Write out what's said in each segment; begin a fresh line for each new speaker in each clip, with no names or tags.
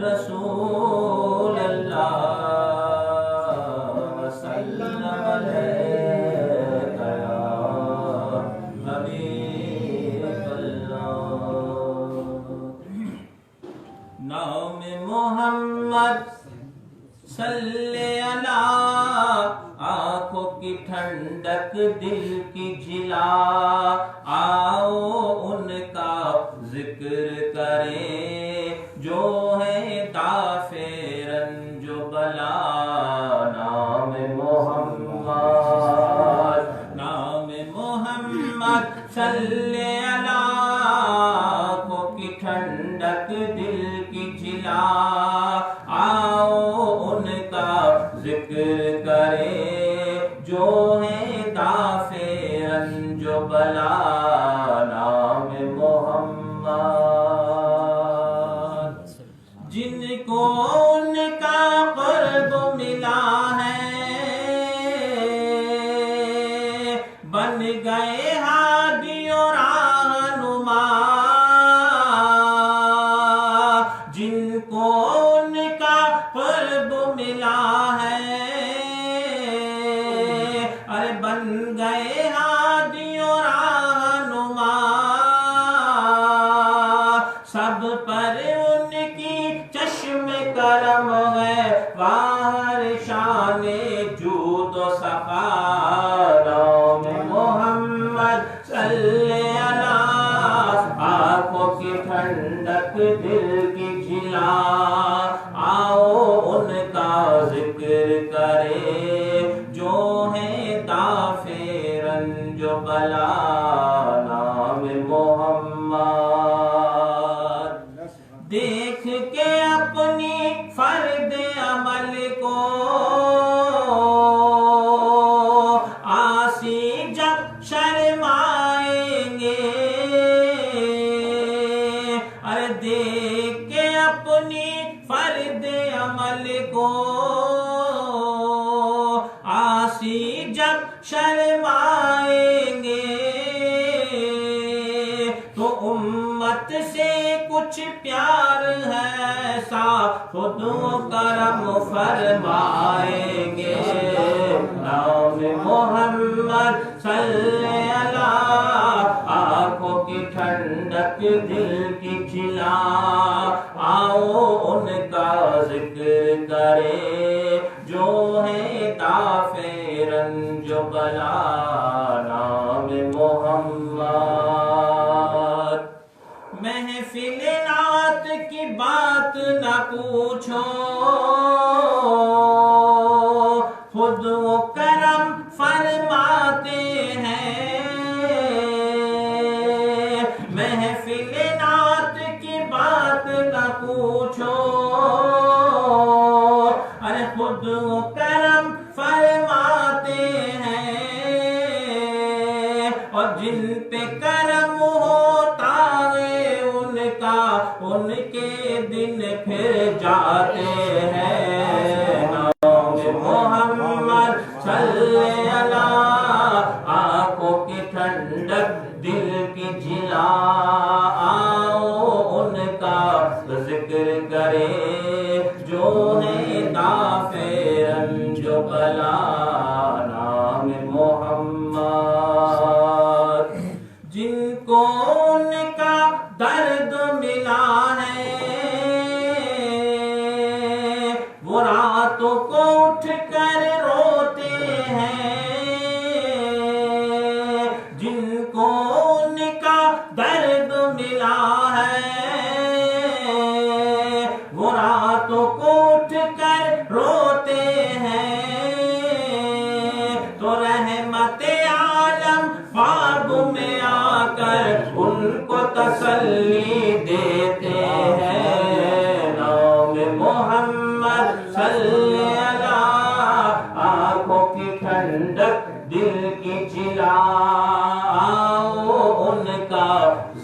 رسول اللہ وسلم علیک یا حبیب اللہ۔ نام محمد صلی اللہ، آنکھوں کی ٹھنڈک دل کی جلا، آؤ ان کا ذکر کریں جو ہے دافع رنج و بلا۔ نام محمد، نام محمد صلی اللہ، آنکھوں کی ٹھنڈک دل کی جلا، آؤ ان کا ذکر کرے جو ہے دافع رنج و بلا۔ نام محمد، جن کو ان کا قرب ملا ہے بن گئے ہادی و رہنما، جن کو ان کا قرب ملا ہے ارے بن گئے ہادی و رہنما، سب پر ان کی چشم کرم ہے، باہر شان جود و سخا۔ نام محمد صلی اللہ، آنکھوں کی ٹھنڈک دل کی جلا، آؤ ان کا ذکر کرے جو ہے دافع رنج و بلا۔ نام محمد، دیکھ کے اپنی فرد عمل کو آسی جب شرمائیں گے، ارے دیکھ کے اپنی فرد عمل کو آسی جب شرمائیں گے، تو امت سے کچھ پیار ہے ایسا خود و کرم فرمائیں گے۔ نام محمد صلی اللہ، آنکھوں کی ٹھنڈک دل کی جلا، آؤ ان کا ذکر کرے جو ہے دافع رنج و بلا۔ نام محمد، محفل نعت کی بات نہ پوچھو، خود وہ کرم فرماتے ہیں، محفل نعت کی بات نہ پوچھو، ارے خود وہ کرم فرماتے ہیں، اور جن پہ کرم ہوتا ہے ان کا ان کے دن پھر جاتے ہیں۔ نام محمد صلی اللہ، آنکھوں کی ٹھنڈک دل کی جلا، آؤ ان کا ذکر کرے جو ہے دافع رنج و بلا۔ نام محمد، جن کو ان کا درد ملا ہے وہ راتوں کو اٹھ کر روتے ہیں، جن کو ان کا درد ملا ہے وہ راتوں کو اٹھ کر روتے ہیں، تو رحمت عالم خواب میں آ کر ان کو تسلی دیتے ہیں۔ نام محمد صلی اللہ، آنکھوں کی ٹھنڈک دل کی جلا، آؤ ان کا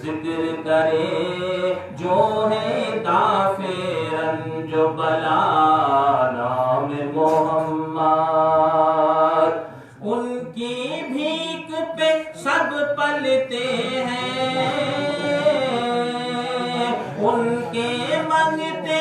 ذکر کرے جو ہے دافع رنج و بلا۔ نام محمد، ان کی بھیک پہ سب پلتے ہیں، ان کے منگتے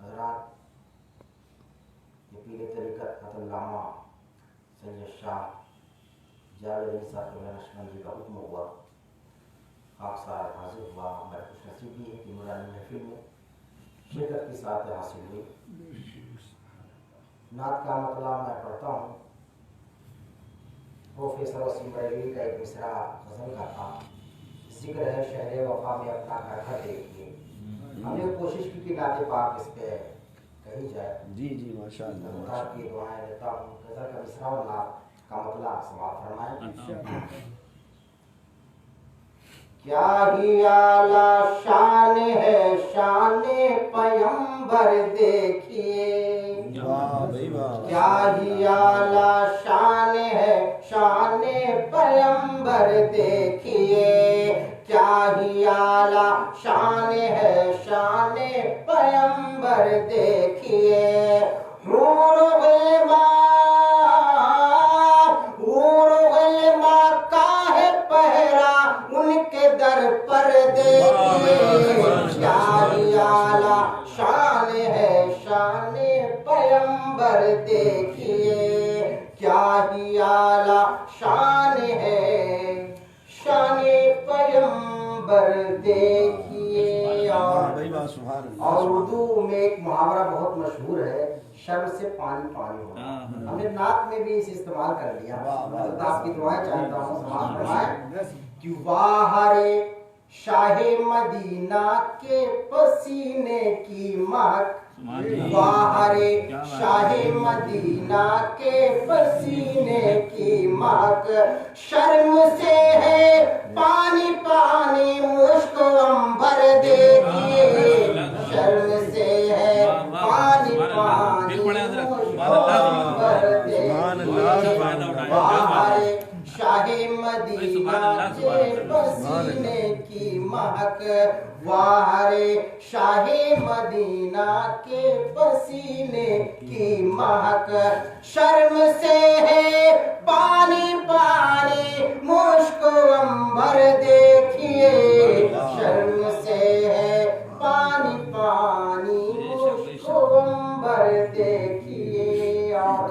حضرات، یہ پیر طریقت علامہ سید شاہ جاوید علی صاحب نقشبندی کا حکم ہوا، خاکسار حاضر ہوا، ہمارے خوش نصیبی ہے کہ نورانی محفل میں شرکت کی سعادت حاصل ہوئی۔ نعت کا مطلب میں پڑھتا ہوں۔ پروفیسر وسیم بریلوی کا ایک مصرع غزل کا تھا، ذکر ہے شہر وفا میں اپنا گھر گھر دیکھیے۔ ہم نے کوشش کی کہ نعت پاک اس پہ کہی جائے۔
جی جی ماشاء اللہ،
خدا کی دعائیں دیتا ہوں۔ غزل کا مصرع اور نعت کا مطلب سماعت فرمائیں۔ کیا ہی اعلیٰ شان ہے شان پیمبر دیکھیے، کیا ہی اعلیٰ شان ہے شان پیمبر دیکھیے، کیا ہی اعلیٰ شان ہے شان پیمبر دیکھیے، حور و غلما کا ہے پہرا ان کے در پر دیکھیے، کیا ہی اعلیٰ شان ہے شان پیمبر دیکھیے، کیا ہی اعلیٰ شان ہے شان پیمبر دیکھیے۔ اور اردو میں ایک محاورہ بہت مشہور ہے، شرم سے پانی پانی ہونا، ہم نے نعت میں بھی اسے استعمال کر لیا۔ حضرت آپ کی دعائیں چاہتا ہوں، سماعت فرمائیں کہ واہ رے شاہ مدینہ کے پسینے کی مہک، واہ رے شاہ مدینہ کے پسینے کی مہک، شرم سے ہے پانی پانی مشک عنبر دیکھیے، شرم سے ہے پانی پانی مشک عنبر دیکھیے، واہ رے شاہ مدینہ کے پسینے کی مہک، واہ رے شاہ مدینہ کے پسینے کی مہک، شرم سے ہے پانی پانی مشک عنبر دیکھیے، شرم سے ہے پانی پانی مشک عنبر دیکھیے۔ اور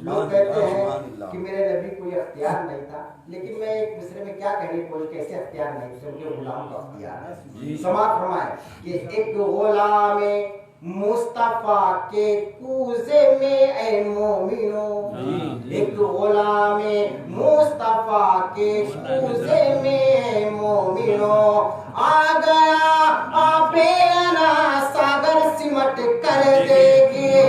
لوگ کہتے ہیں کہ میرے نبی کو یہ اختیار نہیں تھا، لیکن میں ایک مصرے میں کیا کہنے کو کیسے اختیار نہیں، ان کے غلام کا اختیار ہے۔ سماعت فرمائیں کہ ایک غلام مصطفیٰ کے کوزے میں اے مومنو، ایک غلام مصطفیٰ کے کوزے میں اے مومنو، آ گیا آب انا ساگر سمٹ کر دیکھیے،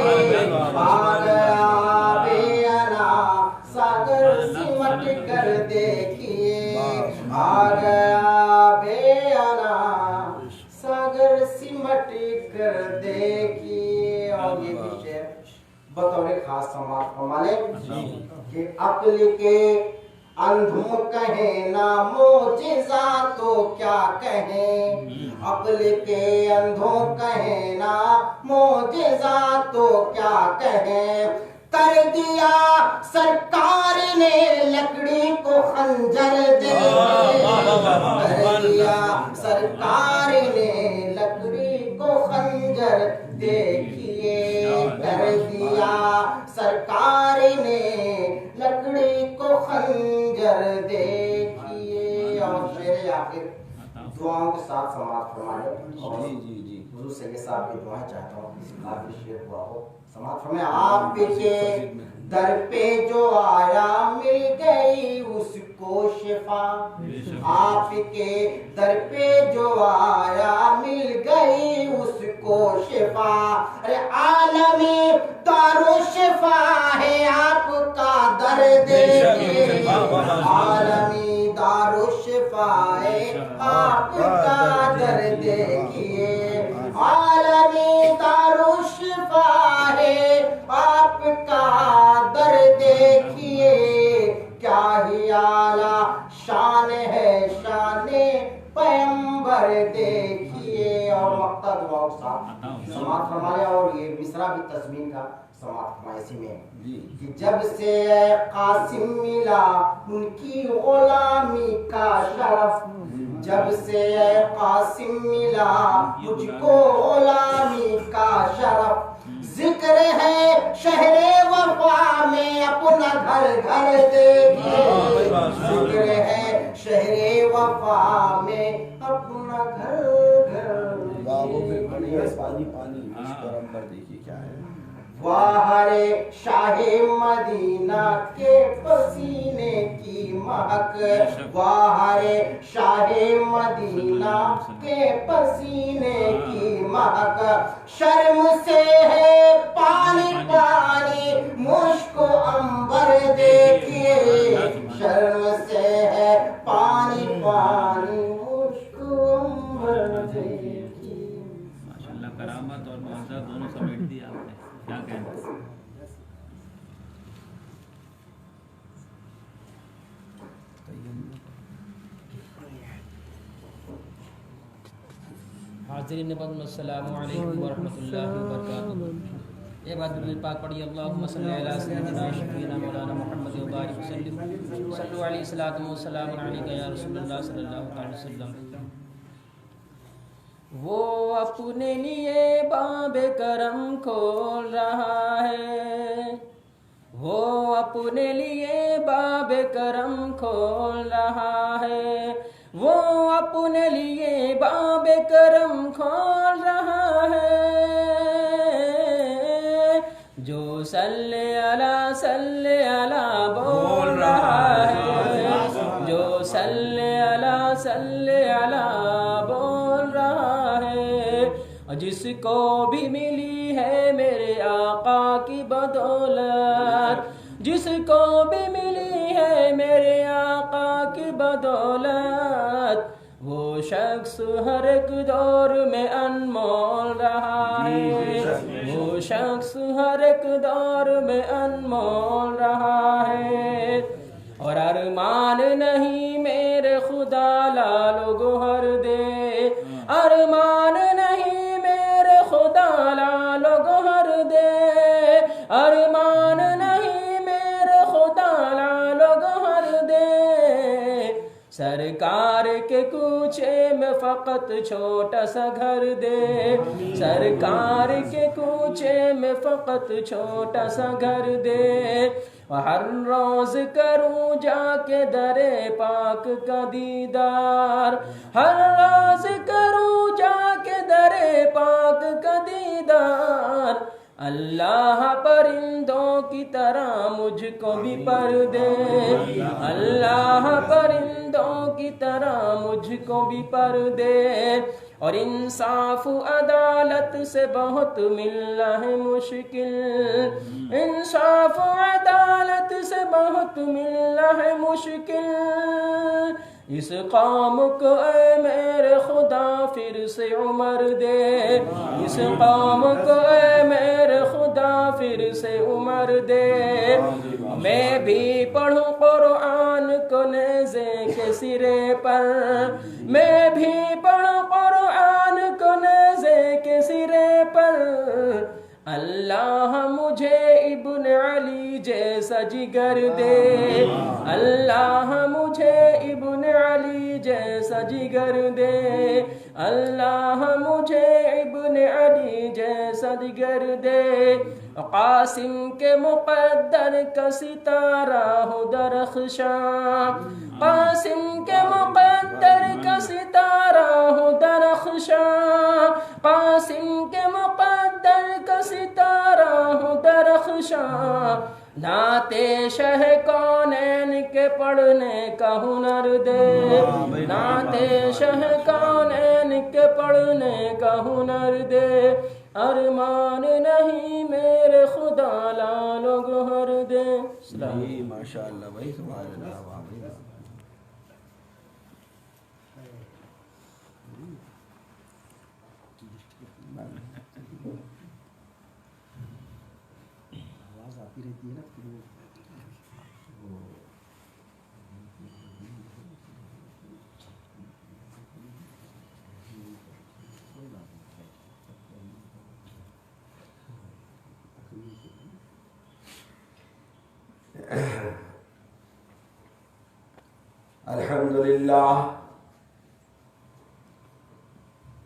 آ گیا آب انا ساگر سمٹ کر دیکھیے، آ گیا آب انا ساگر سمٹ کر دیکھیے۔ اور یہ بھی شعر بطور خاص سماعت فرمائیں کہ عقل کے اندھوں کہیں نہ معجزہ تو کیا کہیں، عقل کے اندھوں کہیں نہ معجزہ تو کیا کہیں، کر دیا سرکار نے لکڑی کو خنجر دے کر دیا سرکار نے لکڑی کو خنجر دیکھیے کر دیا سرکار نے لکڑی کو خنجر دیکھیے. اور شعر آخر دعاؤں کے ساتھ سماعت فرمائے. حضور سید صاحب کی دعائیں چاہتا ہوں کسی قابل شعر ہوا ہو سماعت فرمائے. آپ کے در پہ جو آیا مل گئی اس کو شفا. آپ کے در پہ جو آیا مل گئی اس کو شفا. ارے عالمی دار و شفا ہے آپ کا در دیکھیے. عالمی دار و شفا ہے آپ کا در دیکھیے. عالمی دار و شفا ہے آپ کا در دیکھیے. کیا ہی اعلیٰ شان ہے شان پیمبر دیکھیے. اور مقطع دعا کے ساتھ سماعت فرمایا. اور یہ مصرع بھی تضمین کا سماعت فرمایا اسی میں کہ جب سے اے قاسم ملا ان کی غلامی کا شرف. جب سے اے قاسم ملا مجھ کو غلامی کا شرف. ذکر ہے شہر وفا میں اپنا گھر گھر دیکھیے. ذکر ہے شہر وفا میں اپنا گھر گھر.
پانی پانی پر دیکھیے کیا ہے.
واہ شاہ مدینہ کے پسینے کی مہک. واہ شاہ مدینہ کے پسینے کی مہک. شرم سے ہے پانی پانی مشک و عنبر دیکھیے. شرم سے ہے پانی پانی مشک و عنبر دیکھیے.
ماشاءاللہ کرامت اور معجزہ دونوں سمیٹ دیا آپ نے. کیا کہنا
حاضرین نبوت السلام علیکم ورحمۃ اللہ وبرکاتہ. ایک بار درود پاک پڑھیے. اللہم صلی علی سیدنا شفیعنا مولانا محمد و بارک وسلم. صلو علیہ الصلوۃ والسلام علیکہ یا رسول اللہ صلی اللہ علیہ وسلم. وہ اپنے لیے باب کرم کھول رہا ہے. وہ اپنے لیے باب کرم کھول رہا ہے. وہ اپنے لیے باب کرم کھول رہا ہے. جو صلی علی بول رہا ہے. جو صلی علی بول رہا ہے. جس کو بھی ملی ہے میرے آقا کی بدولت. جس کو بھی ملی ہے میرے آقا کی بدولت. وہ شخص ہر ایک دور میں انمول رہا ہے. وہ شخص ہر ایک دور میں انمول رہا ہے. اور ارمان نہیں میرے خدا لالو گوہر دے. ارمان نہیں میرے خدا لالو گوہر دے. ارمان نہیں میرے خدا لالو گوہر دے. سرکار کے کوچے میں فقط چھوٹا سا گھر دے. سرکار کے کوچے میں فقط چھوٹا سا گھر دے. ہر روز کروں جا کے در پاک کا دیدار. ہر روز کروں جا کے در پاک کا دیدار. اللہ پرندوں کی طرح مجھ کو بھی پر دے. اللہ پرندوں کی طرح مجھ کو بھی پر دے. اور انصاف و عدالت سے بہت ملنا ہے مشکل. انصاف و عدالت سے بہت ملنا ہے مشکل. اس قوم کو اے میرے خدا پھر سے عمر دے. اس قوم کو اے میرے خدا پھر سے عمر دے. میں بھی پڑھوں قرآن کو نیزے کے سرے پر. میں بھی پڑھوں قرآن کو نیزے کے سرے پر. اللہ مجھے ابن علی جیسا جگر دے اللہ مجھے ابن علی جیسا جگر دے اللہ مجھے ابن علی جیسا جگر دے قاسم کے مقدر کا ستارہ ہو درخشاں قاسم کے مقدر کا ستارہ ہو درخشاں قاسم کے مقدر کا ستارہ ہو درخشاں نعتِ شہ کونین کے پڑھنے کا ہنر دے نعتِ شہ کونین کے پڑھنے کا ہنر دے ارمان نہیں میرے خدا لالو گہر دے
ماشاء اللہ بھائی سبحان اللہ آواز آتی رہتی ہے نا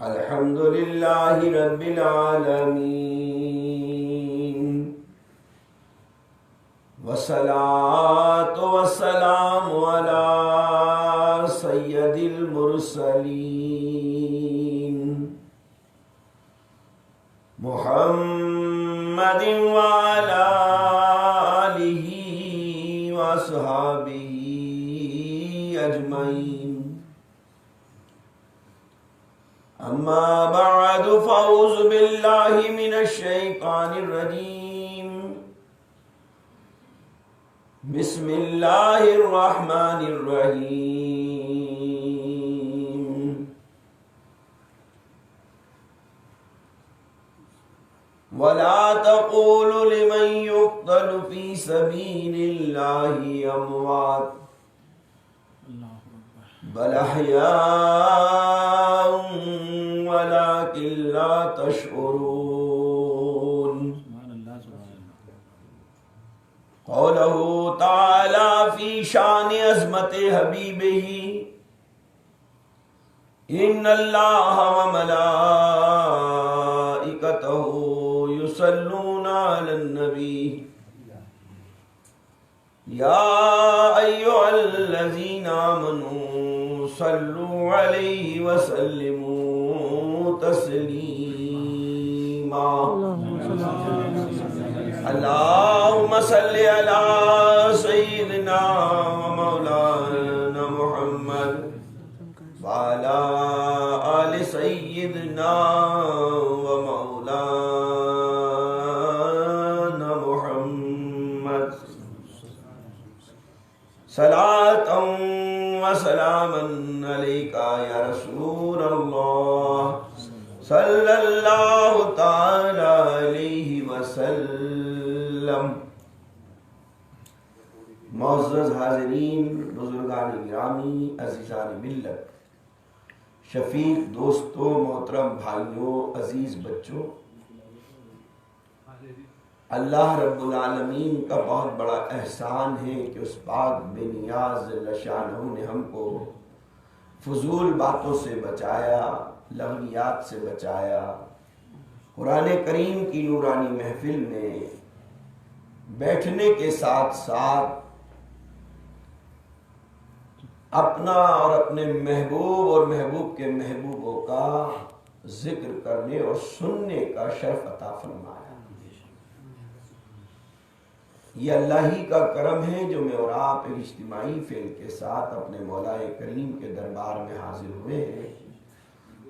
الحمد للہ رب العالمین والصلاة والسلام علی سید المرسلین محمد وعلی آلہ وصحابہ اجمعین اما بعد فاعوذ باللہ من الشیطان الرجیم بسم اللہ الرحمن الرحیم ولا تقولوا لمن يقتل في سبيل الله اموات بل احیاء ولكن لا تشعرون قوله تعالى في شان عظمت حبیبہ ان اللہ وملائکتہ یصلون علی النبی یا ایھا الذین آمنوا صلوا علیہ وسلموا تسلیما اللہم صل علی سیدنا ومولانا محمد وعلی آل سیدنا ومولانا محمد صلاة وسلاما علیکا یا رسول اللہ صلی اللہ تعالی علیہ وسلم۔ معزز حاضرین، بزرگان گرامی، عزیزان ملت، شفیق دوستوں، محترم بھائیوں، عزیز بچوں، اللہ رب العالمین کا بہت بڑا احسان ہے کہ اس پاک بے نیاز جل شانہ نے ہم کو فضول باتوں سے بچایا، لغویات سے بچایا، قرآن کریم کی نورانی محفل میں بیٹھنے کے ساتھ ساتھ اپنا اور اپنے محبوب اور محبوب کے محبوبوں کا ذکر کرنے اور سننے کا شرف عطا فرمایا۔ یہ اللہ ہی کا کرم ہے جو میں اور آپ ایک اجتماعی فعل کے ساتھ اپنے مولا کریم کے دربار میں حاضر ہوئے ہیں۔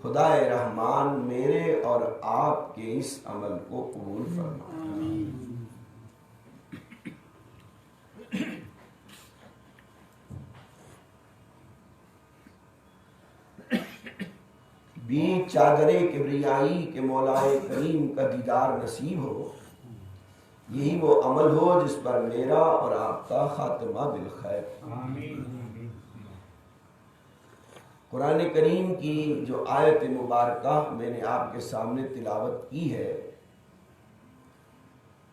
خدا رحمان میرے اور آپ کے اس عمل کو قبول فرمائے۔ بیچ چادر کبریائی کے مولا کریم کا دیدار نصیب ہو، یہی وہ عمل ہو جس پر میرا اور آپ کا خاتمہ بالخیر۔ قرآن کریم کی جو آیت مبارکہ میں نے آپ کے سامنے تلاوت کی ہے،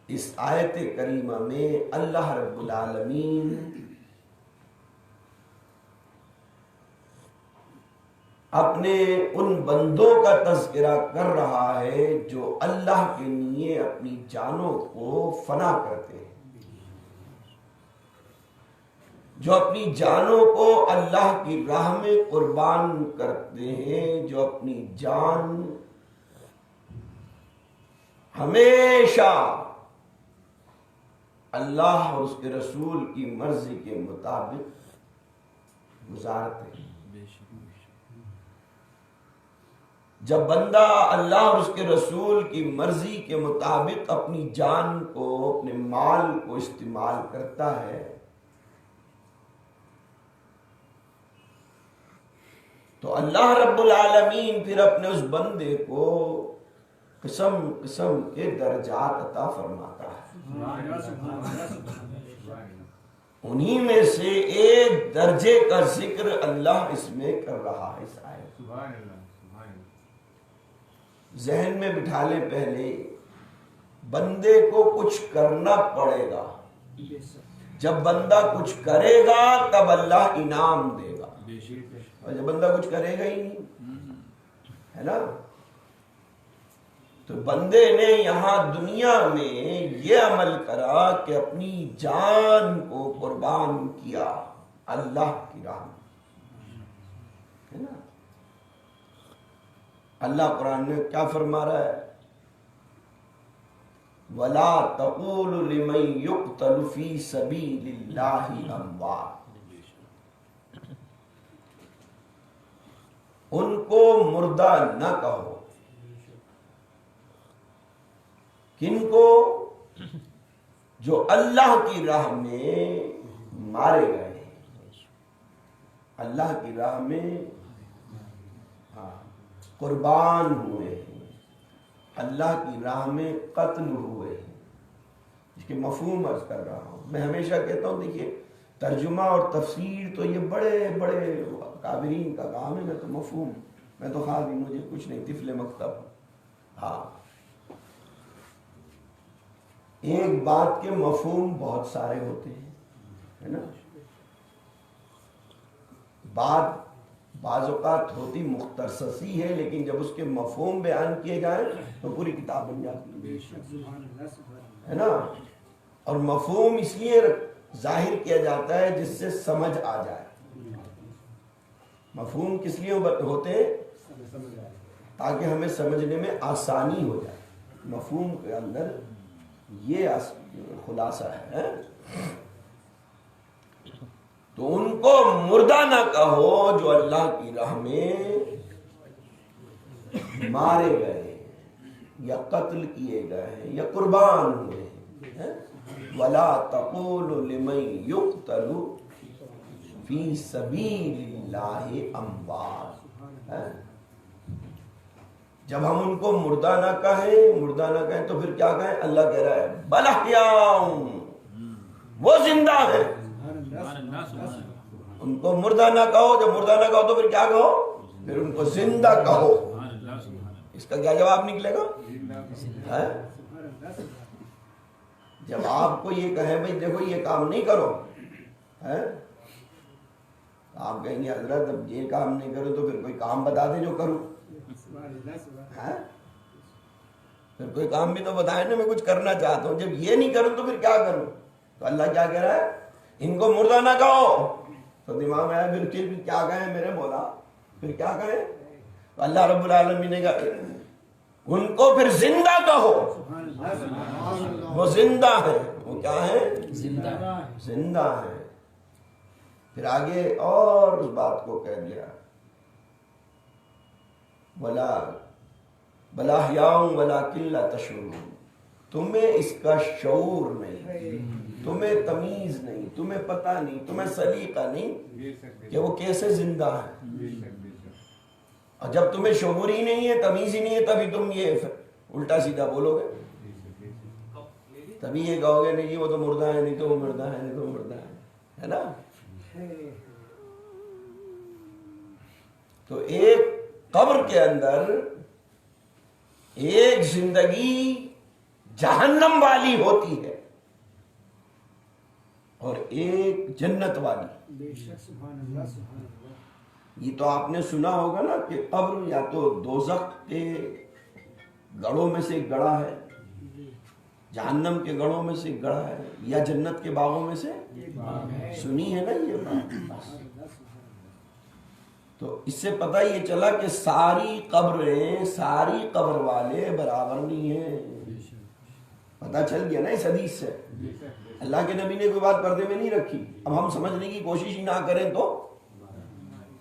اس آیت کریمہ میں اللہ رب العالمین اپنے ان بندوں کا تذکرہ کر رہا ہے جو اللہ کے لیے اپنی جانوں کو فنا کرتے ہیں، جو اپنی جانوں کو اللہ کی راہ میں قربان کرتے ہیں، جو اپنی جان ہمیشہ اللہ اور اس کے رسول کی مرضی کے مطابق گزارتے ہیں۔ جب بندہ اللہ اور اس کے رسول کی مرضی کے مطابق اپنی جان کو، اپنے مال کو استعمال کرتا ہے تو اللہ رب العالمین پھر اپنے اس بندے کو قسم قسم کے درجات عطا فرماتا ہے۔ انہی میں سے ایک درجے کا ذکر اللہ اس میں کر رہا ہے۔ اس آیت ذہن میں بٹھا لے، پہلے بندے کو کچھ کرنا پڑے گا، جب بندہ کچھ کرے گا تب اللہ انعام دے گا، اور جب بندہ کچھ کرے گا ہی نہیں، ہے نا؟ تو بندے نے یہاں دنیا میں یہ عمل کرا کہ اپنی جان کو قربان کیا اللہ کی راہ میں، ہے نا؟ اللہ قرآن میں کیا فرما رہا ہے؟ وَلَا تَقُولُ لِمَن يُقْتَلُ فِي سَبِيلِ اللَّهِ أَمْوَاتٌ، ان کو مردہ نہ کہو۔ کن کو؟ جو اللہ کی راہ میں مارے گئے ہیں، اللہ کی راہ میں قربان ہوئے ہیں، اللہ کی راہ میں قتل ہوئے ہیں۔ اس کے مفہوم عرض کر رہا ہوں، میں ہمیشہ کہتا ہوں دیکھیے ترجمہ اور تفسیر تو یہ بڑے بڑے کابرین کا کام ہے، میں تو مفہوم، میں تو خالی مجھے کچھ نہیں، طفل مکتب۔ ہاں، ایک بات کے مفہوم بہت سارے ہوتے ہیں، ہے نا؟ بات بعض اوقات ہوتی مختصی ہے، لیکن جب اس کے مفہوم بیان کیے جائیں تو پوری کتاب بن جاتی ہے نا؟ اور مفہوم اس لیے ظاہر کیا جاتا ہے جس سے سمجھ آ جائے۔ مفہوم کس لیے ہوتے ہیں؟ تاکہ ہمیں سمجھنے میں آسانی ہو جائے۔ مفہوم کے اندر یہ خلاصہ ہے۔ تو ان کو مردہ نہ کہو جو اللہ کی راہ میں مارے گئے ہیں یا قتل کیے گئے ہیں یا قربان ہوئے ہیں۔ وَلَا تَقُولُ لِمَن يُقْتَلُ فِي سَبِيلِ اللَّهِ أَمْوَاتٌ۔ جب ہم ان کو مردہ نہ کہیں تو پھر کیا کہیں؟ اللہ کہہ رہا ہے بل احیاء، وہ زندہ ہیں۔ ان کو مردہ نہ کہو، جب مردہ نہ کہو تو پھر کیا کہو؟ پھر ان کو زندہ کہو۔ اس کا کیا جواب نکلے گا؟ جب آپ کو یہ کہیں بھائی دیکھو یہ کام نہیں کرو، آپ کہیں گے حضرت اب یہ کام نہیں کرو تو پھر کوئی کام بتا دے جو کروں، پھر کوئی کام بھی تو بتائے نا، میں کچھ کرنا چاہتا ہوں، جب یہ نہیں کروں تو پھر کیا کروں؟ تو اللہ کیا کہہ رہا ہے؟ ان کو مردہ نہ کہو۔ تو دماغ میں آیا پھر کیا کہیں میرے مولا، پھر کیا کہیں؟ تو اللہ رب العالمین نے کہا ان کو پھر زندہ کہو، وہ زندہ ہیں۔ وہ کیا ہیں؟ زندہ ہیں۔ پھر آگے اور اس بات کو کہہ دیا بل احیاء ولکن لا تشعرون، تمہیں اس کا شعور نہیں، تمہیں تمیز نہیں، تمہیں پتہ نہیں، تمہیں سلیقہ نہیں کہ وہ کیسے زندہ ہے۔ اور جب تمہیں شعور ہی نہیں ہے، تمیز ہی نہیں ہے، تبھی تم یہ الٹا سیدھا بولو گے، تبھی یہ کہو گے نہیں جی وہ تو مردہ ہے، نہیں تو وہ مردہ ہے، نہیں تو وہ مردہ ہے نا؟ تو ایک قبر کے اندر ایک زندگی جہنم والی ہوتی ہے اور ایک جنت والی. یہ تو آپ نے سنا ہوگا نا کہ قبر یا تو دوزخ کے گڑھوں میں سے ایک گڑھا ہے, جہنم کے گڑھوں میں سے ایک گڑھا ہے, یا جنت کے باغوں میں سے سنی ہے نا یہ بات. تو اس سے پتہ یہ چلا کہ ساری قبریں, ساری قبر والے برابر نہیں ہیں. پتہ چل گیا نا اس حدیث سے. اللہ کے نبی نے کوئی بات پردے میں نہیں رکھی. اب ہم سمجھنے کی کوشش ہی نہ کریں تو,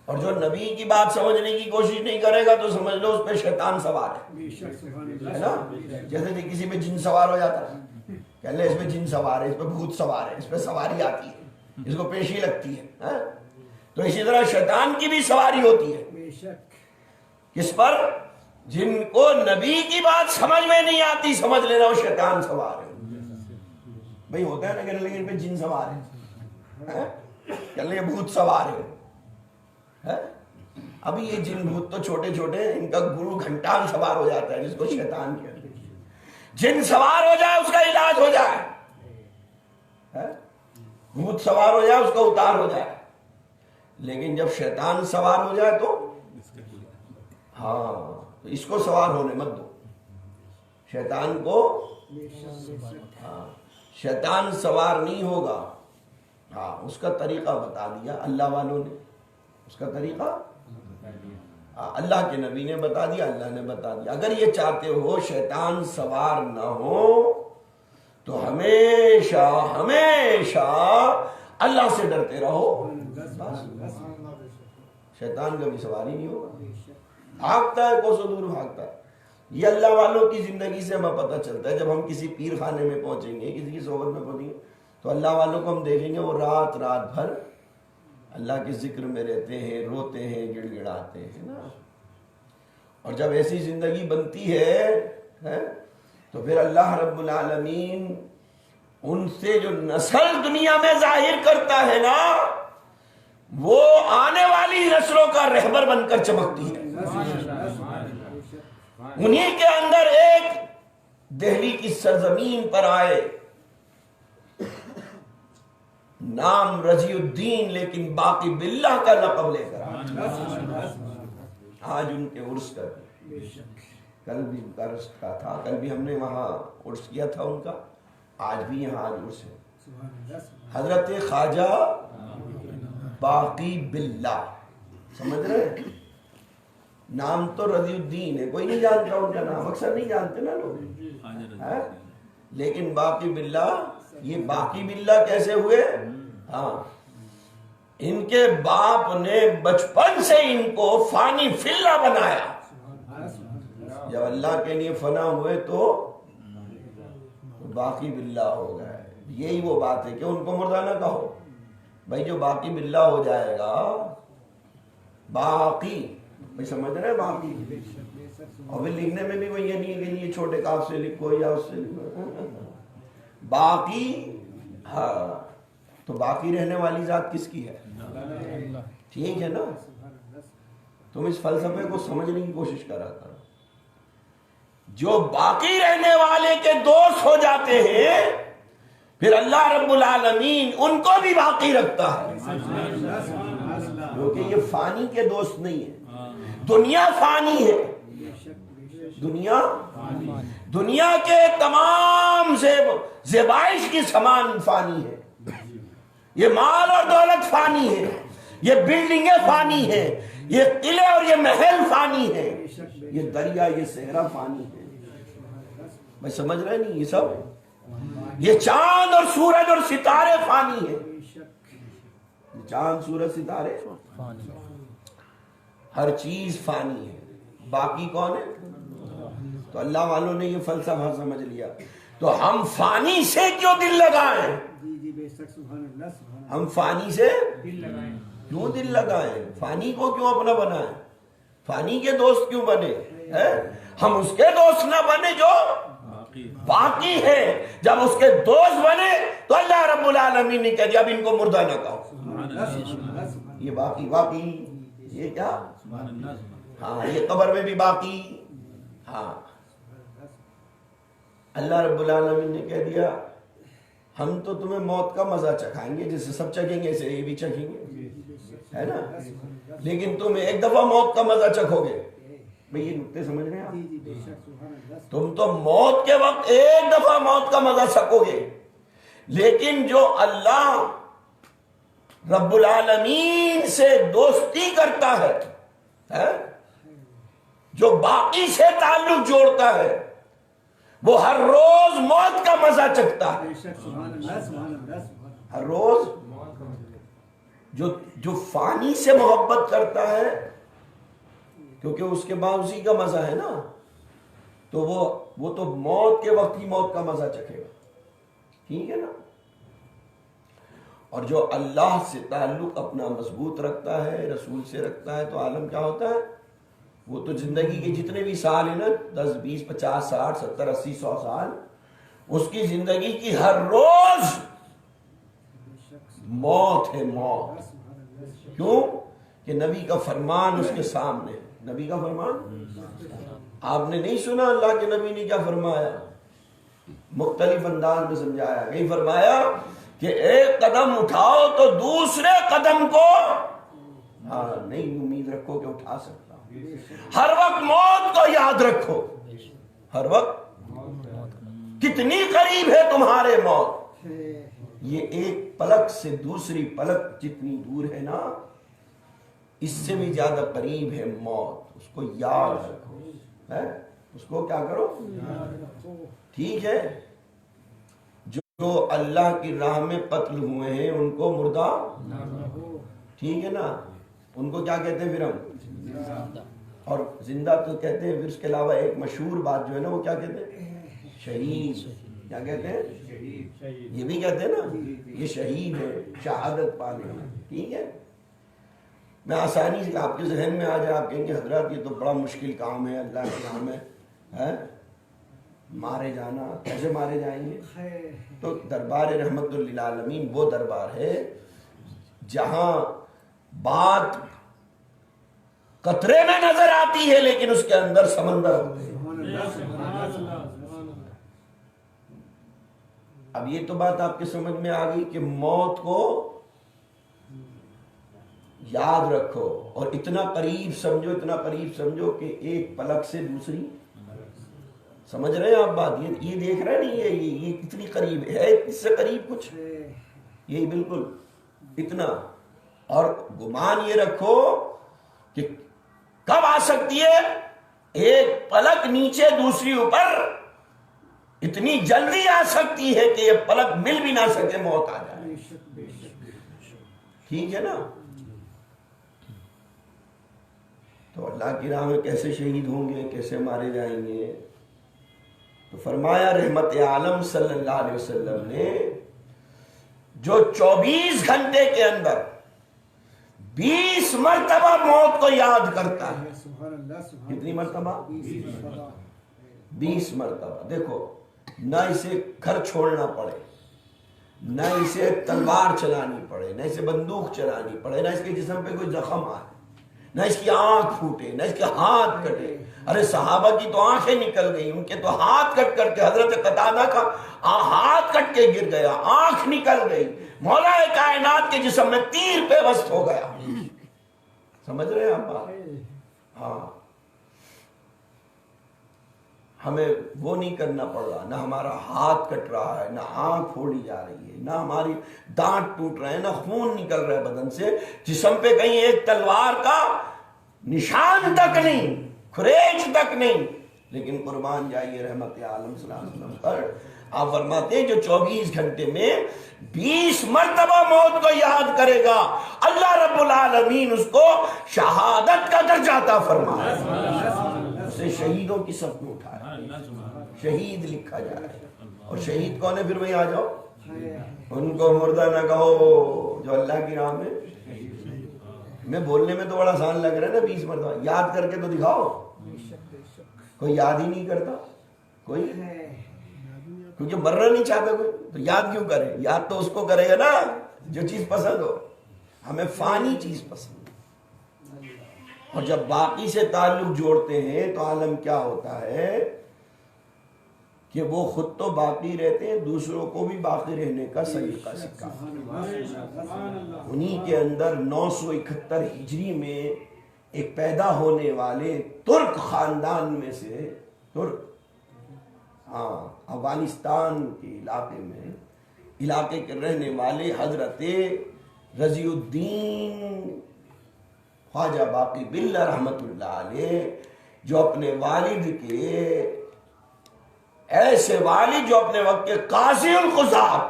اور جو نبی کی بات سمجھنے کی کوشش نہیں کرے گا تو سمجھ لو اس پہ شیطان سوار ہے نا. جیسے کہ کسی پہ جن سوار ہو جاتا ہے, کہ لے اس پہ جن سوار ہے, اس پہ بھوت سوار ہے, اس پہ سواری آتی ہے, اس کو پیشی لگتی ہے. تو اسی طرح شیطان کی بھی سواری ہوتی ہے. کس پر؟ جن کو نبی کی بات سمجھ میں نہیں آتی سمجھ لینا وہ شیطان سوار ہے. بھئی ہوتا ہے نا کہ لیکن پہ جن سوار ہے, کہ لے بھوت سوار ہے. ابھی یہ جن بھوت تو چھوٹے چھوٹے, ان کا گرو گھنٹان سوار ہو جاتا ہے جس کو شیطان کہتے ہیں. جن سوار ہو جائے اس کا علاج ہو جائے, بھوت سوار ہو جائے اس کا اتار ہو جائے. لیکن جب شیطان سوار ہو جائے تو ہاں, تو اس کو سوار ہونے مت دو. شیطان کو شیطان سوار نہیں ہوگا. ہاں, اس کا طریقہ بتا دیا اللہ والوں نے. اس کا طریقہ اللہ کے نبی نے بتا دیا, اللہ نے بتا دیا. اگر یہ چاہتے ہو شیطان سوار نہ ہو تو ہمیشہ ہمیشہ اللہ سے ڈرتے رہو. شیطان کبھی سواری نہیں ہوگا. بھاگتا ہے کوسوں دور بھاگتا ہے. یہ اللہ والوں کی زندگی سے ہمیں پتہ چلتا ہے. جب ہم کسی پیر خانے میں پہنچیں گے, کسی کی صحبت میں پہنچیں گے, تو اللہ والوں کو ہم دیکھیں گے وہ رات رات بھر اللہ کے ذکر میں رہتے ہیں, روتے ہیں, گڑ گڑاتے ہیں نا. اور جب ایسی زندگی بنتی ہے تو پھر اللہ رب العالمین ان سے جو نسل دنیا میں ظاہر کرتا ہے نا, وہ آنے والی نسلوں کا رہبر بن کر چمکتی ہے. انہی کے اندر ایک دہلی کی سرزمین پر آئے, نام رضی الدین لیکن باقی باللہ کا لقب لے کر آج ان کے عرس کا, کل بھی عرس کا تھا, کل بھی ہم نے وہاں عرس کیا تھا ان کا, آج بھی یہاں آج عرس ہے. حضرت خواجہ باقی باللہ, سمجھ رہے ہیں؟ نام تو رضی الدین ہے, کوئی نہیں جانتا ان کا نام, اکثر نہیں جانتے نا لوگ, لیکن باقی باللہ. یہ باقی باللہ کیسے ہوئے؟ ہاں, ان کے باپ نے بچپن سے ان کو فانی فی اللہ بنایا. جب اللہ کے لیے فنا ہوئے تو باقی باللہ ہو گئے. یہی وہ بات ہے کہ ان کو مردہ نہ کہو بھائی. جو باقی باللہ ہو جائے گا, باقی بھائی سمجھ رہے ہیں, باقی. اور پھر لکھنے میں بھی وہ یہ نہیں کہ یہ چھوٹے کاف سے لکھو یا اس سے لکھو, باقی. ہاں, تو باقی رہنے والی ذات کس کی ہے؟ ٹھیک ہے نا. تم اس فلسفے کو سمجھنے کی کوشش کرا کرو. جو باقی رہنے والے کے دوست ہو جاتے ہیں پھر اللہ رب العالمین ان کو بھی باقی رکھتا ہے, کیونکہ یہ فانی کے دوست نہیں ہے. دنیا فانی ہے, دنیا کے تمام زیبائش کی سامان فانی ہے. یہ مال اور دولت فانی ہے, یہ بلڈنگیں فانی ہے, یہ قلعے اور یہ محل فانی ہے, یہ دریا یہ صحرا فانی ہے. میں سمجھ رہے نہیں, یہ سب یہ چاند اور سورج اور ستارے فانی ہے. چاند سورج ستارے ہر چیز فانی ہے. باقی کون ہے؟ تو اللہ والوں نے یہ فلسفہ سمجھ لیا. تو ہم فانی سے کیوں دل لگائیں؟ ہم فانی سے کیوں دل لگائیں؟ فانی کو کیوں اپنا بنائیں؟ فانی کے دوست کیوں بنے؟ ہم اس کے دوست نہ بنے جو باقی ہے. جب اس کے دوست بنے تو اللہ رب العالمین نے کہا اب ان کو مردہ نہ کہو. یہ باقی یہ کیا؟ ہاں, یہ قبر میں بھی باقی. ہاں, اللہ رب العالمین نے کہہ دیا ہم تو تمہیں موت کا مزہ چکھائیں گے، جیسے سب چکھیں گے ایسے یہ بھی چکھیں گے، ہے نا، لیکن تم ایک دفعہ موت کا مزہ چکھو گے. بھئی یہ نکتے سمجھ رہے ہیں آپ؟ تم تو موت کے وقت ایک دفعہ موت کا مزہ چکھو گے، لیکن جو اللہ رب العالمین سے دوستی کرتا ہے، جو باقی سے تعلق جوڑتا ہے، وہ ہر روز موت کا مزہ چکھتا ہے. ہر روز جو فانی سے محبت کرتا ہے، کیونکہ اس کے بعد اسی کا مزہ ہے نا، تو وہ تو موت کے وقت ہی موت کا مزہ چکھے گا. ٹھیک ہے نا. اور جو اللہ سے تعلق اپنا مضبوط رکھتا ہے، رسول سے رکھتا ہے، تو عالم کیا ہوتا ہے؟ وہ تو زندگی کے جتنے بھی سال ہیں نا، 10 20 50 60 70 80 100 سال، اس کی زندگی کی ہر روز موت ہے. موت کیوں؟ کہ نبی کا فرمان اس کے سامنے ہے. نبی کا فرمان آپ نے نہیں سنا؟ اللہ کے نبی نے کیا فرمایا؟ مختلف انداز میں سمجھایا. کہیں فرمایا کہ ایک قدم اٹھاؤ تو دوسرے قدم کو نہیں امید رکھو کہ اٹھا سکتا ہوں. ہر وقت موت کو یاد رکھو. ہر وقت کتنی قریب ہے تمہارے موت. یہ ایک پلک سے دوسری پلک جتنی دور ہے نا، اس سے بھی زیادہ قریب ہے موت. اس کو یاد رکھو. اس کو کیا کرو؟ ٹھیک ہے. جو اللہ کی راہ میں قتل ہوئے ہیں ان کو مردہ، ٹھیک ہے نا، ان کو کیا کہتے ہیں پھر ہم؟ اور زندہ تو کہتے ہیں. پھر اس کے علاوہ ایک مشہور بات جو ہے نا، وہ کیا کہتے ہیں؟ شہید. کیا کہتے ہیں؟ یہ بھی کہتے ہیں نا، یہ شہید ہے، شہادت پانے. ٹھیک ہے. میں آسانی سے آپ کے ذہن میں آ جائے، آپ کہیں گے حضرات یہ تو بڑا مشکل کام ہے، اللہ کے نام ہے مارے جانا، کیسے مارے جائیں گے؟ تو دربار رحمت للعالمین وہ دربار ہے جہاں بات قطرے میں نظر آتی ہے لیکن اس کے اندر سمندر ہوتے ہیں. اب یہ تو بات آپ کے سمجھ میں آ گئی کہ موت کو یاد رکھو اور اتنا قریب سمجھو، اتنا قریب سمجھو کہ ایک پلک سے دوسری. سمجھ رہے ہیں آپ بات؟ یہ دیکھ رہے نہیں ہے یہ کتنی قریب ہے؟ اس سے قریب کچھ یہی بالکل اتنا. اور گمان یہ رکھو کہ کب آ سکتی ہے؟ ایک پلک نیچے دوسری اوپر، اتنی جلدی آ سکتی ہے کہ یہ پلک مل بھی نہ سکے، موت آ جائے. ٹھیک ہے نا. تو اللہ کی راہ میں کیسے شہید ہوں گے، کیسے مارے جائیں گے؟ تو فرمایا رحمت عالم صلی اللہ علیہ وسلم نے جو 24 گھنٹے کے اندر 20 مرتبہ موت کو یاد کرتا ہے. کتنی مرتبہ؟ 20 مرتبہ. دیکھو، نہ اسے گھر چھوڑنا پڑے، نہ اسے تلوار چلانی پڑے، نہ اسے بندوق چلانی پڑے، نہ اس کے جسم پہ کوئی زخم آئے، نہ اس کی آنکھ پھوٹے، نہ اس کے ہاتھ کٹے. ارے صحابہ کی تو آنکھیں نکل گئی، ان کے تو ہاتھ کٹ کر کے، حضرت قتادہ کا ہاتھ کٹ کے گر گیا، آنکھ نکل گئی، مولا کائنات کے جسم میں تیر پیوست ہو گیا. سمجھ رہے ہیں آپ بات؟ ہاں. ہمیں وہ نہیں کرنا پڑ رہا، نہ ہمارا ہاتھ کٹ رہا ہے، نہ آنکھ پھوڑی جا رہی ہے، نہ ہماری دانت ٹوٹ رہے ہیں، نہ خون نکل رہا ہے بدن سے، جسم پہ کہیں ایک تلوار کا نشان تک نہیں، کھریچ تک نہیں. لیکن قربان جائیے رحمت عالم صلی اللہ علیہ وسلم پر. آپ فرماتے ہیں جو 24 گھنٹے میں 20 مرتبہ موت کو یاد کرے گا، اللہ رب العالمین اس کو شہادت کا درجہ عطا فرمائے، اسے شہیدوں کی صف میں اٹھائے، شہید لکھا جائے. اور شہید کون ہے؟ پھر وہیں آ جاؤ، ان کو مردہ نہ کہو جو اللہ کی راہ میں بولنے میں تو بڑا آسان لگ رہا ہے نا، 20 مرتبہ یاد کر کے تو دکھاؤ. کوئی یاد ہی نہیں کرتا کوئی، کیونکہ مرنا نہیں چاہتا کوئی، تو یاد کیوں کرے؟ یاد تو اس کو کرے گا نا جو چیز پسند ہو. ہمیں فانی چیز پسند. اور جب باقی سے تعلق جوڑتے ہیں تو عالم کیا ہوتا ہے کہ وہ خود تو باقی رہتے ہیں، دوسروں کو بھی باقی رہنے کا سلیقہ سکھاتے ہیں۔ انہی کے اندر 971 ہجری میں ایک پیدا ہونے والے ترک خاندان میں سے، ترک افغانستان کے علاقے کے رہنے والے حضرت رضی الدین خواجہ باقی باللہ رحمت اللہ علیہ، جو اپنے والد کے ایسے والد جو اپنے وقت کے قاضی القضات،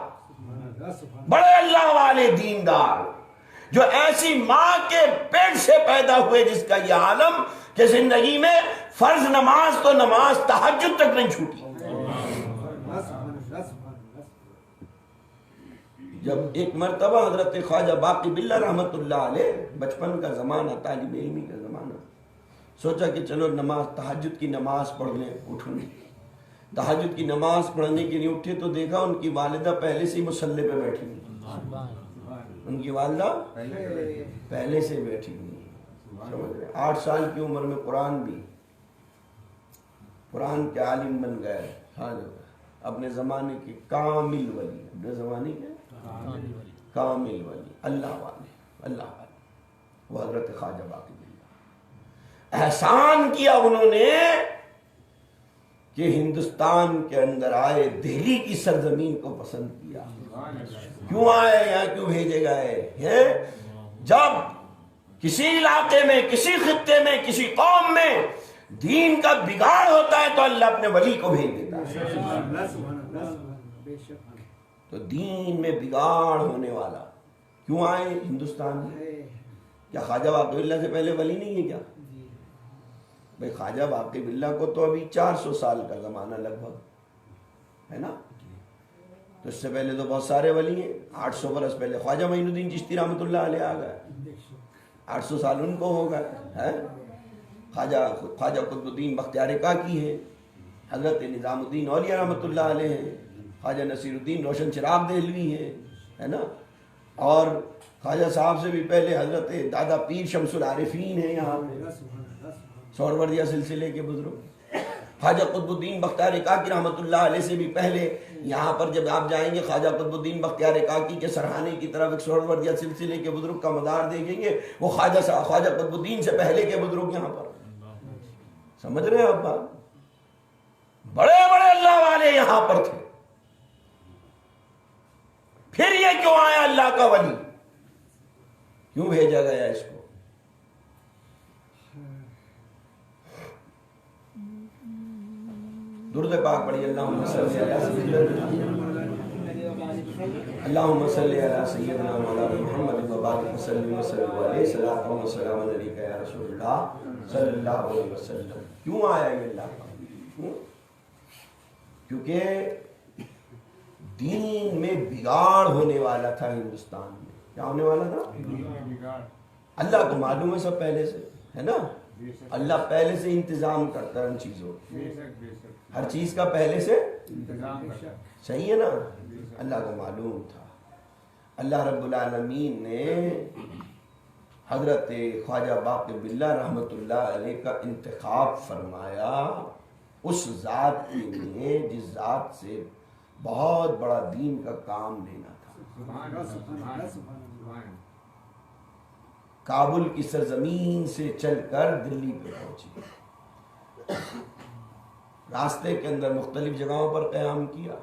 بڑے اللہ والے دیندار، جو ایسی ماں کے پیٹ سے پیدا ہوئے جس کا یہ عالم کہ زندگی میں فرض نماز تو نماز تہجد تک نہیں چھوٹی۔ جب ایک مرتبہ حضرت خواجہ باقی باللہ رحمت اللہ علیہ، بچپن کا زمانہ، طالب علمی کا زمانہ، سوچا کہ چلو نماز تہجد کی نماز پڑھ لیں، اٹھوں گے۔ تہجد کی نماز پڑھنے کے لیے اٹھے تو دیکھا ان کی والدہ پہلے سے ہی مصلی پہ بیٹھی ہوئی، ان کی والدہ پہلے سے بیٹھی ہوئی، 8 سال کی عمر میں قرآن کے عالم بن گئے، اپنے زمانے کے کامل ولی، اپنے زمانے کے کامل ولی، اللہ والے، وہ حضرت خواجہ باقی باللہ۔ احسان کیا انہوں نے کہ ہندوستان کے اندر آئے، دہلی کی سرزمین کو پسند کیا۔ کیوں آئے یہاں، کیوں بھیجے گئے؟ جب کسی علاقے میں، کسی خطے میں، کسی قوم میں دین کا بگاڑ ہوتا ہے تو اللہ اپنے ولی کو بھیج دیتا ہے۔ تو دین میں بگاڑ ہونے والا کیوں آئے ہندوستان میں؟ کیا خواجہ باقی باللہ سے پہلے ولی نہیں ہے کیا؟ بھائی خواجہ باقی باللہ کو تو ابھی 400 سال کا زمانہ لگ بھگ ہے نا، تو اس سے پہلے تو بہت سارے ولی ہیں۔ 800 برس پہلے خواجہ معین الدین چشتی رحمۃ اللہ علیہ آ گئے، 800 سال ان کو ہو گئے۔ خواجہ قطب الدین بختیار کاکی ہے، حضرت نظام الدین اولیاء رحمۃ اللہ علیہ ہیں، خواجہ نصیر الدین روشن چراغ دہلوی ہے نا، اور خواجہ صاحب سے بھی پہلے حضرت دادا پیر شمس العارفین ہیں یہاں پہ، سہروردیہ سلسلے کے بزرگ۔ خواجہ قطب الدین بختیار کاکی رحمۃ اللہ علیہ سے بھی پہلے یہاں پر جب آپ جائیں گے خواجہ قطب الدین بختیار کاکی کے سرحانے کی طرف ایک سہروردیہ سلسلے کے بزرگ کا مزار دیکھیں گے، وہ خواجہ قطب الدین سے پہلے کے بزرگ یہاں پر، سمجھ رہے ہیں آپ بات؟ بڑے بڑے اللہ والے یہاں پر تھے۔ پھر یہ کیوں آیا اللہ کا ولی، کیوں بھیجا گیا اس کو؟ درود پاک پڑھیے، اللہم صلی علی سیدنا مولانا محمد وبارک وسلم علیہ صلاۃ و سلام علیک یا رسول اللہ صلی اللہ علیہ وسلم۔ کیوں آیا یہ اللہ کا؟ کیونکہ دین میں بگاڑ ہونے والا تھا ہندوستان میں۔ کیا ہونے والا تھا؟ اللہ کو معلوم ہے سب پہلے سے، ہے نا، اللہ پہلے سے انتظام کرتا ہے ان چیزوں، ہر چیز کا پہلے سے صحیح ہے نا، اللہ کو معلوم تھا۔ اللہ رب العالمین نے حضرت خواجہ باقی باللہ رحمت اللہ علیہ کا انتخاب فرمایا اس ذات کے لیے جس ذات سے بہت بڑا دین کا کام لینا تھا۔ کابل کی سرزمین سے چل کر دلی پہ پہنچی، راستے کے اندر مختلف جگہوں پر قیام کیا۔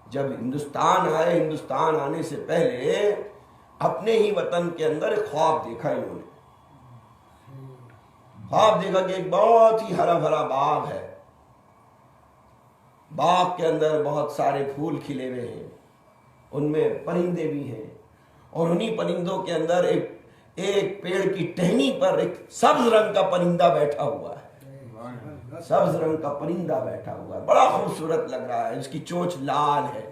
جب ہندوستان آئے، ہندوستان آنے سے پہلے اپنے ہی وطن کے اندر ایک خواب دیکھا انہوں نے۔ خواب دیکھا کہ ایک بہت ہی ہرا بھرا باغ ہے، باغ کے اندر بہت سارے پھول کھلے ہوئے ہیں، ان میں پرندے بھی ہیں، اور انہی پرندوں کے اندر ایک پیڑ کی ٹہنی پر ایک سبز رنگ کا پرندہ بیٹھا ہوا ہے، سبز رنگ کا پرندہ بیٹھا ہوا ہے، بڑا خوبصورت لگ رہا ہے، اس کی چونچ لال ہے،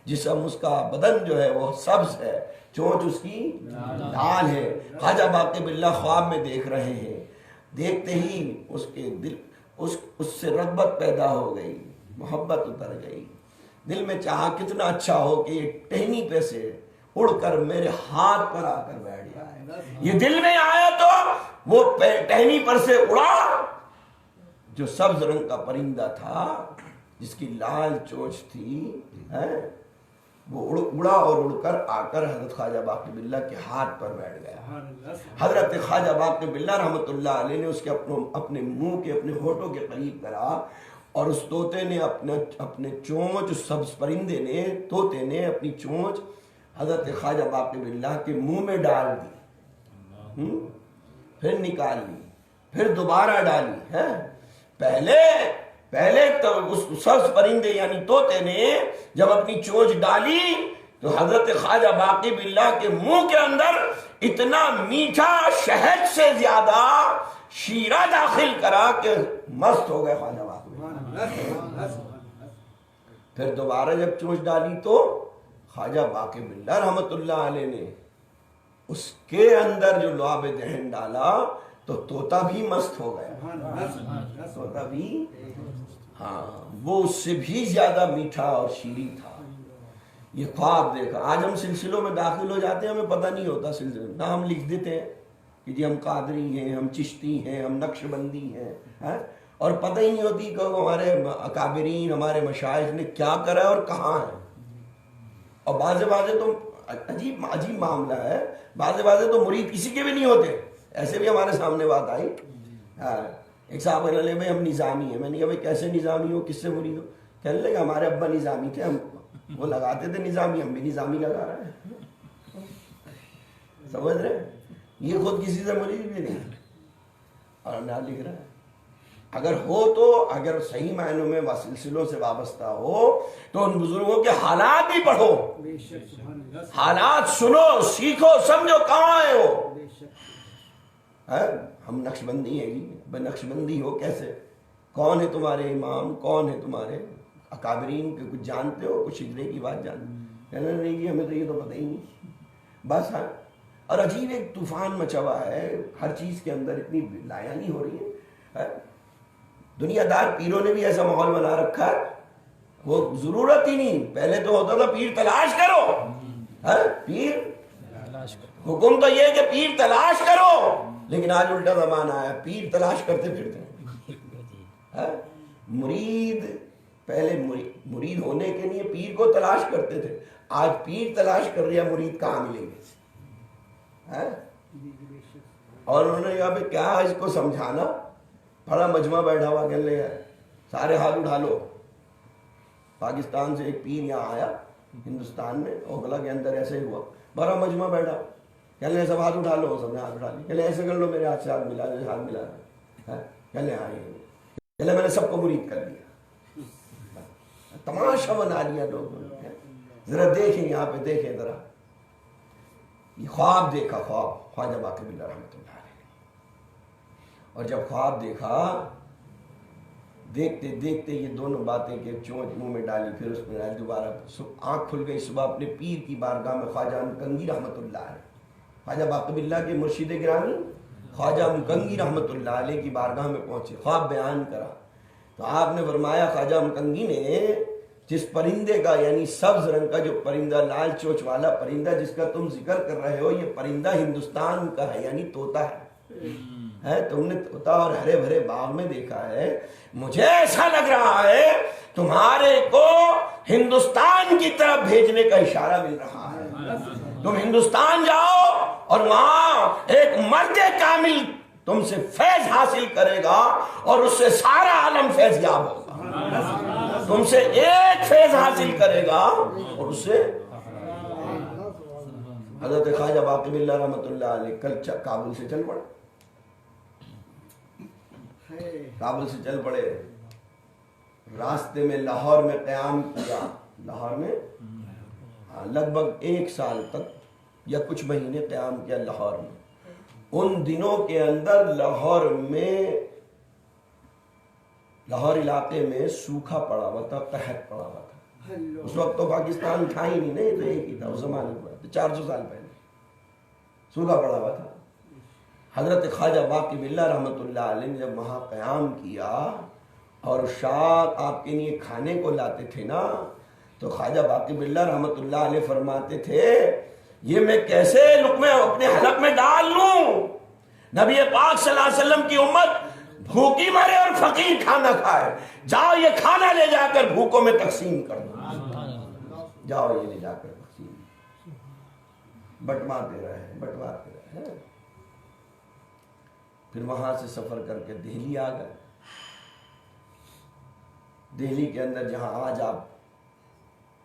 جسم اس کا بدن جو ہے وہ سبز ہے، چونچ اس کی لال ہے۔ خواجہ باقی باللہ خواب میں دیکھ رہے ہیں، دیکھتے ہی اس کے دل اس سے رغبت پیدا ہو گئی، محبت اتر گئی، دل میں چاہا کتنا اچھا ہو کہ یہ ٹہنی پہ سے اڑ کر میرے ہاتھ پر آ کر بیٹھ جائے۔ یہ دل میں آیا تو وہ ٹہنی پر سے اڑا، جو سبز رنگ کا پرندہ تھا جس کی لال چونچ تھی وہ اڑا اور اڑ کر آ کر حضرت خواجہ باقی باللہ کے ہاتھ پر بیٹھ گیا. حضرت خواجہ باقی باللہ رحمۃ اللہ علیہ نے اس کے اپنے منہ کے اپنے ہونٹوں کے قریب کرا اور اس طوطے نے اپنے چونچ، اس سبز پرندے نے، طوطے نے اپنی چونچ حضرت خواجہ باقی باللہ کے منہ میں ڈال دی، پھر نکال لی، پھر دوبارہ ڈالی. پہلے تو اس سبز پرندے یعنی طوطے نے جب اپنی چونچ ڈالی تو حضرت خواجہ باقی باللہ کے منہ کے اندر اتنا میٹھا شہد سے زیادہ شیرہ داخل کرا کہ مست ہو گئے خواجہ باقی. پھر دوبارہ جب چونچ ڈالی تو خواجہ باقی باللہ رحمت اللہ علیہ نے اس کے اندر جو لعاب دہن ڈالا تو طوطا بھی مست ہو گیا. طوطا بھی وہ اس سے بھی زیادہ میٹھا اور شیریں تھا. یہ خواب دیکھا. آج ہم سلسلوں میں داخل ہو جاتے ہیں، ہمیں پتہ نہیں ہوتا سلسلے نہ ہم لکھ دیتے ہیں کہ جی ہم قادری ہیں، ہم چشتی ہیں، ہم نقش بندی ہیں، اور پتہ ہی نہیں ہوتی کہ ہمارے اکابرین، ہمارے مشائخ نے کیا کرا اور کہاں ہے. اور بعض تو عجیب معاملہ ہے، بعض تو مرید کسی کے بھی نہیں ہوتے. ایسے بھی ہمارے سامنے بات آئی. ایک صاحب کہنے لگے بھائی ہم نظامی ہیں. میں نے کہا بھائی کیسے نظامی ہو، کس سے مرید ہو؟ کہنے لگے ہمارے ابا نظامی تھے، ہم وہ لگاتے تھے نظامی، ہم بھی نظامی لگا رہے ہیں. سمجھ رہے ہیں؟ یہ خود کسی سے مرید بھی نہیں اور نہ لکھ رہا ہے. اگر ہو تو اگر صحیح معنوں میں سلسلوں سے وابستہ ہو تو ان بزرگوں کے حالات بھی پڑھو، حالات سنو، سیکھو، سمجھو کہاں ہے وہ. ہم نقش بندی ہیں جی، بھائی نقش بندی ہو کیسے؟ کون ہے تمہارے امام، کون ہے تمہارے اکابرین کے؟ کچھ جانتے ہو؟ کچھ ہجرے کی بات جانتے؟ کہنا نہیں جی ہمیں تو یہ تو پتہ ہی نہیں بس. اور عجیب ایک طوفان مچا ہوا ہے، ہر چیز کے اندر اتنی لایانی ہو رہی ہے. دنیا دار پیروں نے بھی ایسا ماحول بنا رکھا ہے، وہ ضرورت ہی نہیں. پہلے تو ہوتا تھا پیر تلاش کرو، پیر حکم تو یہ کہ پیر تلاش کرو، لیکن آج الٹا زمانہ آیا، پیر تلاش کرتے پھرتے. مرید پہلے مرید ہونے کے لیے پیر کو تلاش کرتے تھے، آج پیر تلاش کر رہا مرید کہاں ملیں گے. اور انہوں نے کہا بھائی کیا اس کو سمجھانا. بڑا مجمع بیٹھا ہوا، کہنے لگا سارے ہاتھ اٹھا لو. پاکستان سے ایک پیر یہاں آیا ہندوستان میں، اوکھلا کے اندر ایسے ہی ہوا، بڑا مجمع بیٹھا، کہنے لگے سب ہاتھ اٹھا لو. سب نے ہاتھ اٹھا لی. کہنے ایسے کر لو میرے ہاتھ سے ہاتھ ملا، ہاتھ ملا. کہنے کہنے میں نے سب کو مرید کر دیا. تماشا بنا لیا لوگوں نے. ذرا دیکھیں یہاں پہ، دیکھیں ذرا یہ خواب دیکھا، خواب خواجہ باقی باللہ رحمۃ اللہ علیہ. اور جب خواب دیکھا، دیکھتے دیکھتے یہ دونوں باتیں کہ چونچ منہ میں ڈالی، پھر اس میں ڈالی، دوبارہ آنکھ کھل گئی. صبح اپنے پیر کی بارگاہ میں خواجہ مکنگی رحمۃ اللہ علیہ، خواجہ باقی باللہ کے مرشد گرامی خواجہ مکنگی رحمۃ اللہ علیہ کی بارگاہ میں پہنچے. خواب بیان کرا تو آپ نے فرمایا خواجہ مکنگی نے جس پرندے کا یعنی سبز رنگ کا جو پرندہ، لال چونچ والا پرندہ جس کا تم ذکر کر رہے ہو، یہ پرندہ ہندوستان کا ہے، یعنی طوطا ہے. تم نے طوطا اور ہرے بھرے باغ میں دیکھا ہے. مجھے ایسا لگ رہا ہے تمہارے کو ہندوستان کی طرف بھیجنے کا اشارہ مل رہا ہے. تم ہندوستان جاؤ اور وہاں ایک مرد کامل تم سے فیض حاصل کرے گا اور اس سے سارا عالم فیض یاب ہوگا. تم سے ایک فیض حاصل کرے گا اور اس سے. حضرت خواجہ باقی باللہ رحمۃ اللہ علیہ کل کابل سے چل پڑے، کابل سے چل پڑے. راستے میں لاہور میں قیام کیا. لاہور میں لگ بھگ 1 سال تک یا کچھ مہینے قیام کیا لاہور میں. ان دنوں کے اندر لاہور علاقے میں سوکھا پڑا ہوا تھا، قحط پڑا ہوا تھا. اس وقت تو پاکستان تھا ہی نہیں، تو ایک ہی تھا اس زمانے میں، 400 سال پہلے سوکھا پڑا ہوا تھا. حضرت خواجہ باقی باللہ رحمۃ اللہ علیہ نے جب وہاں قیام کیا اور شاہ آپ کے لیے کھانے کو لاتے تھے نا، تو خواجہ باقی باللہ رحمۃ اللہ علیہ فرماتے تھے یہ میں کیسے لقمے اپنے حلق میں ڈال لوں. نبی پاک صلی اللہ علیہ وسلم کی امت بھوکی مرے اور فقیر کھانا کھائے، جاؤ یہ کھانا لے جا کر بھوکوں میں تقسیم کر دو، جاؤ یہ لے جا کر تقسیم، بٹواتے رہے۔ پھر وہاں سے سفر کر کے دہلی آ گئے۔ دہلی کے اندر جہاں آج آپ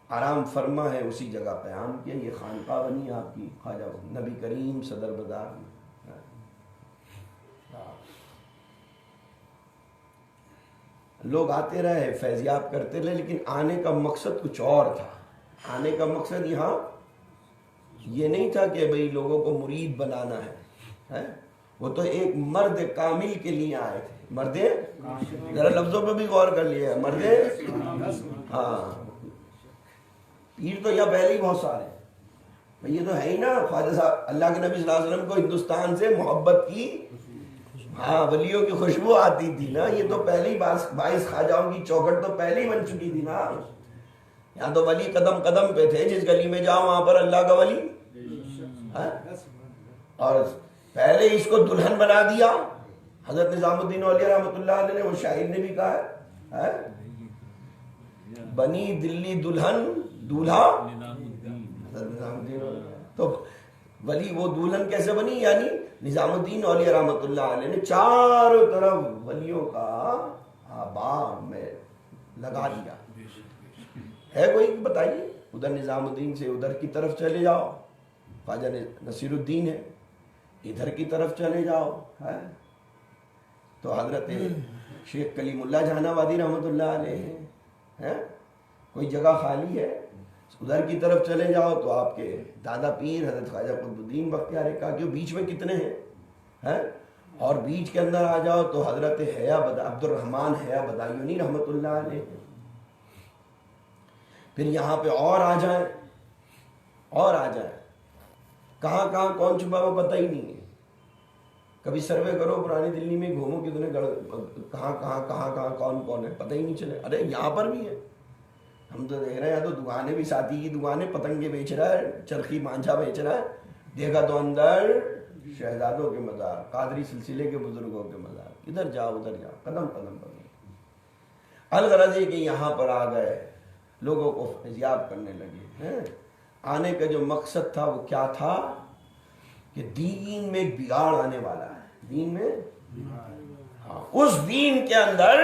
آرام فرما ہے اسی جگہ قیام کیا، یہ خانقاہ بنی آپ کی خواجہ نبی کریم صدر بازار میں۔ لوگ آتے رہے، فیضیاب کرتے رہے، لیکن آنے کا مقصد کچھ اور تھا۔ آنے کا مقصد یہاں یہ نہیں تھا کہ بھئی لوگوں کو مرید بنانا ہے، وہ تو ایک مرد کامل کے لیے آئے تھے۔ مرد، ذرا لفظوں پہ بھی غور کر لیا، مرد، ہاں پیر تو یہاں پہلے ہی بہت سارے ہیں، یہ تو ہے ہی نا۔ خواجہ صاحب اللہ کے نبی صلی اللہ علیہ وسلم کو ہندوستان سے محبت کی، ہاں ولیوں کی خوشبو آتی تھی نا، یہ تو پہلے ہی 22 خواجاؤں کی چوکھٹ تو پہلے ہی بن چکی تھی نا۔ یہاں تو ولی قدم قدم پہ تھے، جس گلی میں جاؤ وہاں پر اللہ کا ولی، اور پہلے اس کو دلہن بنا دیا۔ حضرت نظام الدین اولیاء رحمۃ اللہ علیہ نے، وہ شاعر نے بھی کہا ہے، بنی دلی دلہن دولہا نظام الدین اولیاء۔ تو ولی وہ دلہن کیسے بنی؟ یعنی نظام الدین اولیاء رحمۃ اللہ علیہ نے چاروں طرف ولیوں کا آبا میں لگا دیا۔ ہے کوئی بتائیے؟ ادھر نظام الدین سے ادھر کی طرف چلے جاؤ، خواجہ نصیر الدین ہے، ادھر کی طرف چلے جاؤ ہے تو حضرت شیخ کلیم اللہ جہانآبادی رحمۃ اللہ علیہ ہے، کوئی جگہ خالی ہے ادھر کی طرف چلے جاؤ تو آپ کے دادا پیر حضرت خواجہ قطب الدین بختیار کا، کیوں بیچ میں کتنے ہیں، اور بیچ کے اندر آ جاؤ تو حضرت عبد الرحمن حیا بدایونی رحمۃ اللہ علیہ۔ پھر یہاں پہ اور آ جائیں، کہاں کہاں کون چھپا ہوا پتہ ہی نہیں ہے۔ کبھی سروے کرو پرانی دلی میں، گھومو کتنے کہاں کون ہے پتہ ہی نہیں چلے۔ ارے یہاں پر بھی ہے، ہم تو دیکھ رہے ہیں، تو دکانیں بھی ساتھی کی دکانیں، پتنگیں بیچ رہا ہے، چرخی مانجھا بیچ رہا ہے، دیکھا تو اندر شہزادوں کے مزار، قادری سلسلے کے بزرگوں کے مزار، ادھر جاؤ قدم قدم پر۔ الغرض یہ کہ یہاں پر آ گئے، لوگوں کو فیضیاب کرنے لگے۔ آنے کا جو مقصد تھا وہ کیا تھا کہ دین میں ایک بگاڑ آنے والا ہے، دین میں، اس دین کے اندر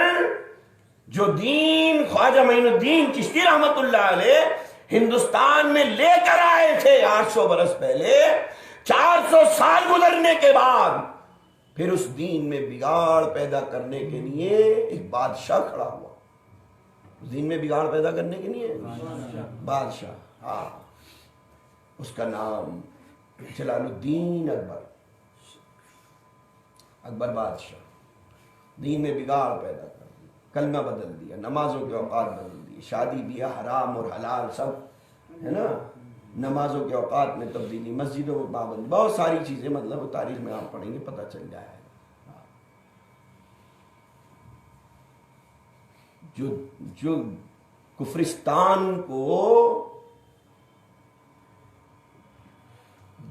جو دین خواجہ معین الدین چشتی رحمت اللہ علیہ ہندوستان میں لے کر آئے تھے 800 برس پہلے، 400 سال گزرنے کے بعد پھر اس دین میں بگاڑ پیدا کرنے کے لیے ایک بادشاہ کھڑا ہوا۔ دین میں بگاڑ پیدا کرنے کے لیے بادشاہ، ہاں، اس کا نام جلال الدین اکبر بادشاہ۔ دین میں بگاڑ پیدا کر دیا، کلمہ بدل دیا، نمازوں کے اوقات بدل دیے، شادی بیاہ حرام اور حلال سب ہے نا، نمازوں کے اوقات میں تبدیلی، مسجدوں میں پابندی، بہت ساری چیزیں، مطلب تاریخ میں آپ پڑھیں گے پتہ چل جائے گا۔ جو کفرستان کو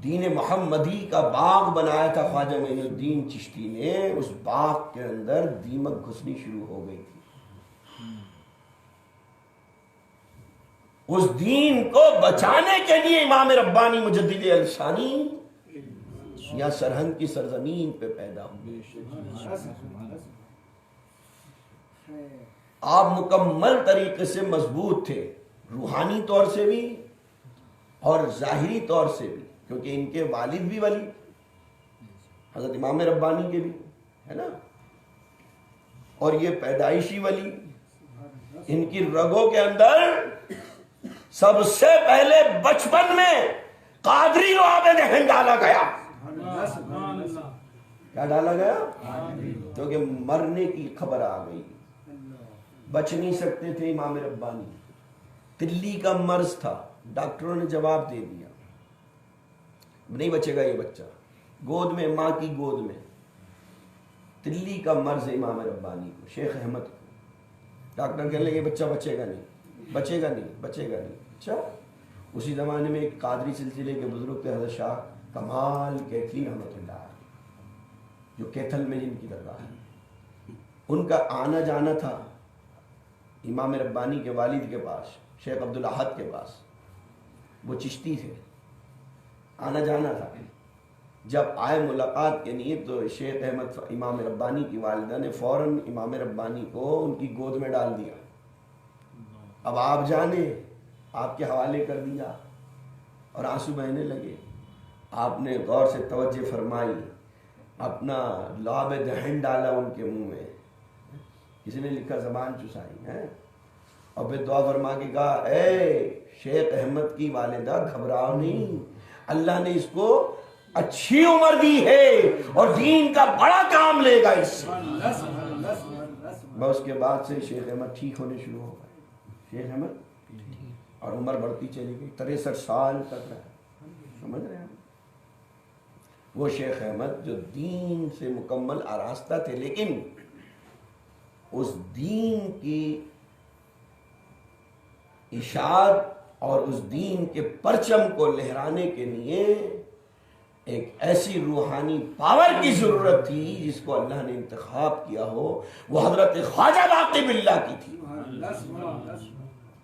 دین محمدی کا باغ بنایا تھا خواجہ معین الدین چشتی نے، اس باغ کے اندر دیمک گھسنی شروع ہو گئی تھی۔ اس دین کو بچانے کے لیے امام ربانی مجدد الثانی یا سرہند کی سرزمین پہ پیدا ہوئے۔ آپ مکمل طریقے سے مضبوط تھے، روحانی طور سے بھی اور ظاہری طور سے بھی، کیونکہ ان کے والد بھی ولی، حضرت امام ربانی کے بھی ہے نا، اور یہ پیدائشی ولی، ان کی رگوں کے اندر سب سے پہلے بچپن میں قادری لعاب ذہن ڈالا گیا۔ کیا ڈالا گیا؟ کیونکہ مرنے کی خبر آ گئی، بچ نہیں سکتے تھے امام ربانی، تلی کا مرض تھا، ڈاکٹروں نے جواب دے دیا نہیں بچے گا یہ بچہ، گود میں، ماں کی گود میں، تلی کا مرض امام ربانی کو، شیخ احمد کو، ڈاکٹر کہنے لگے بچہ بچے گا نہیں۔ اچھا، اسی زمانے میں ایک قادری سلسلے کے بزرگ تھے حضرت شاہ کمال کیتھلی رحمۃ اللہ علیہ، جو کیتھل میں جن کی درگاہ ہے، ان کا آنا جانا تھا امام ربانی کے والد کے پاس، شیخ عبدالاحد کے پاس، وہ چشتی تھے، آنا جانا تھا۔ جب آئے ملاقات کے لیے تو شیخ احمد امام ربانی کی والدہ نے فوراً امام ربانی کو ان کی گود میں ڈال دیا، اب آپ جانے، آپ کے حوالے کر دیا، اور آنسو بہنے لگے۔ آپ نے غور سے توجہ فرمائی، اپنا لعاب دہن ڈالا ان کے منہ میں، کسی نے لکھا زبان چسائی ہے، اور پھر دعا فرما کے کہا اے شیخ احمد کی والدہ گھبراؤ نہیں، اللہ نے اس کو اچھی عمر دی ہے اور دین کا بڑا کام لے گا اس سے۔ بس اس کے بعد سے شیخ احمد ٹھیک ہونے شروع ہو گئے، شیخ احمد، اور عمر بڑھتی چلی گئی، 63 سال تک رہا، سمجھ رہے ہیں؟ وہ شیخ احمد جو دین سے مکمل آراستہ تھے، لیکن اس دین کی اشاعت اور اس دین کے پرچم کو لہرانے کے لیے ایک ایسی روحانی پاور کی ضرورت تھی جس کو اللہ نے انتخاب کیا ہو، وہ حضرت خواجہ باقی باللہ کی تھی۔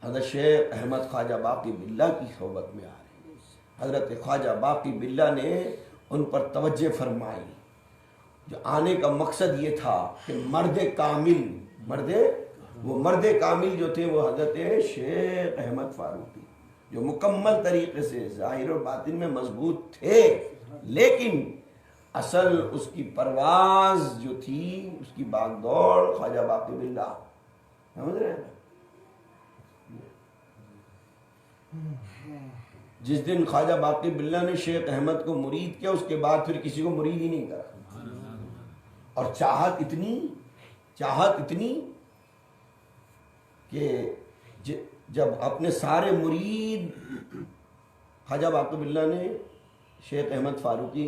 حضرت شیخ احمد خواجہ باقی باللہ کی صحبت میں آ رہے ہیں، حضرت خواجہ باقی باللہ نے ان پر توجہ فرمائی۔ جو آنے کا مقصد یہ تھا کہ مرد کامل جو تھے وہ حضرت شیخ احمد فاروقی، جو مکمل طریقے سے ظاہر اور باطن میں مضبوط تھے، لیکن اصل اس کی پرواز جو تھی، اس کی باغ دوڑ خواجہ باقی باللہ، سمجھ رہے ہیں؟ جس دن خواجہ باقی باللہ نے شیخ احمد کو مرید کیا، اس کے بعد پھر کسی کو مرید ہی نہیں کرا، اور چاہت اتنی کہ جب اپنے سارے مرید خواجہ باقی باللہ نے شیخ احمد فاروقی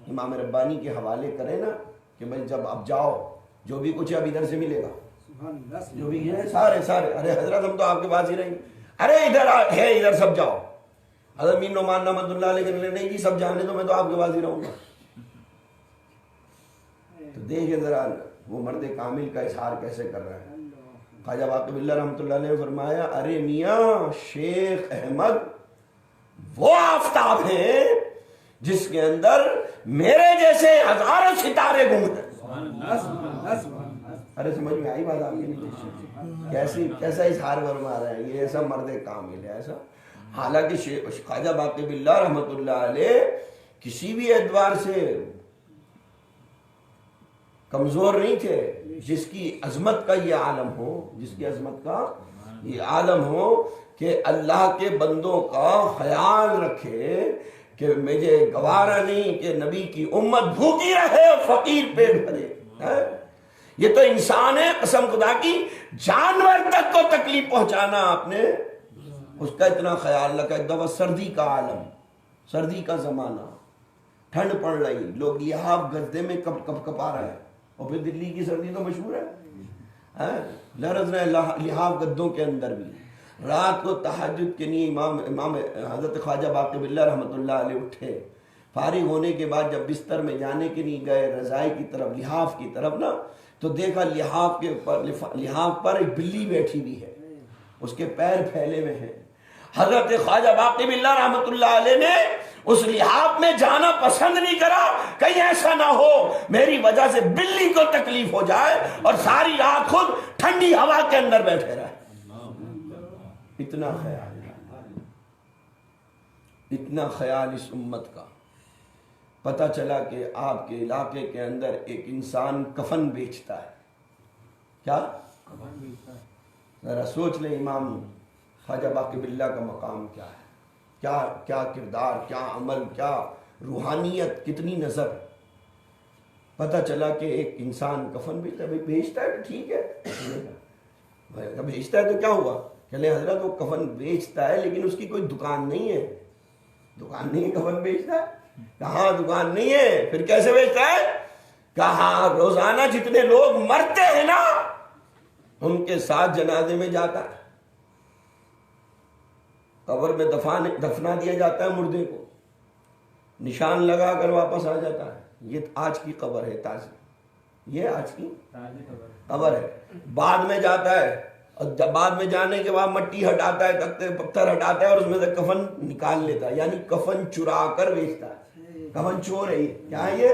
امام ربانی کے حوالے کرے نا کہ بھائی جب اب جاؤ، جو بھی کچھ ہے اب ادھر سے ملے گا، جو بھی ہے سارے ارے حضرت ہم تو آپ کے پاس ہی رہیں گے، ارے ادھر ہے، ادھر سب جاؤ۔ حضرت میر نعمان رحمۃ اللہ علیہ نے نہیں جی سب جانے تو میں تو آپ کے پاس ہی رہوں گا۔ تو دیکھیں ذرا وہ مرد کامل کا اظہار کیسے کر رہا ہے۔ خواجہ باقی باللہ رحمۃ اللہ علیہ نے فرمایا ارے میاں شیخ احمد وہ آفتاب ہیں جس کے اندر میرے جیسے ہزاروں ستارے گم ہیں۔ ارے سمجھ میں آئی بات آپ کی نہیں؟ کیسا اظہار فرما رہا ہے، یہ ایسا مرد کامل ہے ایسا۔ حالانکہ خواجہ باقی باللہ رحمۃ اللہ علیہ کسی بھی اعتبار سے کمزور نہیں تھے، جس کی عظمت کا یہ عالم ہو کہ اللہ کے بندوں کا خیال رکھے کہ مجھے گوارا نہیں کہ نبی کی امت بھوکی رہے اور فقیر پیٹ بھرے۔ یہ تو انسان ہے، قسم خدا کی جانور تک کو تکلیف پہنچانا آپ نے اس کا اتنا خیال رکھا۔ ایک دفعہ سردی کا زمانہ، ٹھنڈ پڑ رہی، لوگ لحاف گدے میں کپا رہے ہیں، اور پھر دلی کی سردی تو مشہور ہے، لرز رہے لحاف گدوں کے اندر بھی۔ رات کو تہجد کے لیے امام حضرت خواجہ باقی باللہ رحمۃ اللہ علیہ اٹھے، فارغ ہونے کے بعد جب بستر میں جانے کے لیے گئے رضائی کی طرف، لحاف کی طرف نا، تو دیکھا لحاف پر ایک بلی بیٹھی ہوئی ہے، اس کے پیر پھیلے ہوئے ہیں۔ حضرت خواجہ باقی باللہ رحمۃ اللہ علیہ نے اس لحاف میں جانا پسند نہیں کرا، کہیں ایسا نہ ہو میری وجہ سے بلی کو تکلیف ہو جائے اور ساری رات خود ٹھنڈی ہوا کے اندر بیٹھے رہے۔ اتنا خیال اس امت کا۔ پتہ چلا کہ آپ کے علاقے کے اندر ایک انسان کفن بیچتا ہے۔ کیا ذرا سوچ لیں، امام خواجہ باقی باللہ کا مقام کیا ہے، کیا کردار، کیا عمل، کیا روحانیت، کتنی نظر۔ پتہ چلا کہ ایک انسان کفن بیچتا ہے، ٹھیک ہے بیچتا ہے تو کیا ہوا، کہ حضرت وہ کفن بیچتا ہے لیکن اس کی کوئی دکان نہیں ہے، کفن بیچتا ہے، کہاں دکان نہیں ہے، پھر کیسے بیچتا ہے؟ کہاں روزانہ جتنے لوگ مرتے ہیں نا ان کے ساتھ جنازے میں جاتا ہے، قبر میں دفنا دیا جاتا ہے، مردے کو نشان لگا کر واپس آ جاتا ہے۔ یہ آج کی قبر ہے تازی، یہ آج کی قبر ہے. بعد میں جاتا ہے اور جب بعد میں جانے کے بعد مٹی ہٹاتا ہے, تختے پتھر ہٹاتا ہے اور اس میں سے کفن نکال لیتا ہے, یعنی کفن چرا کر بیچتا ہے. کفن چور ہے یہ. کیا ہے یہ؟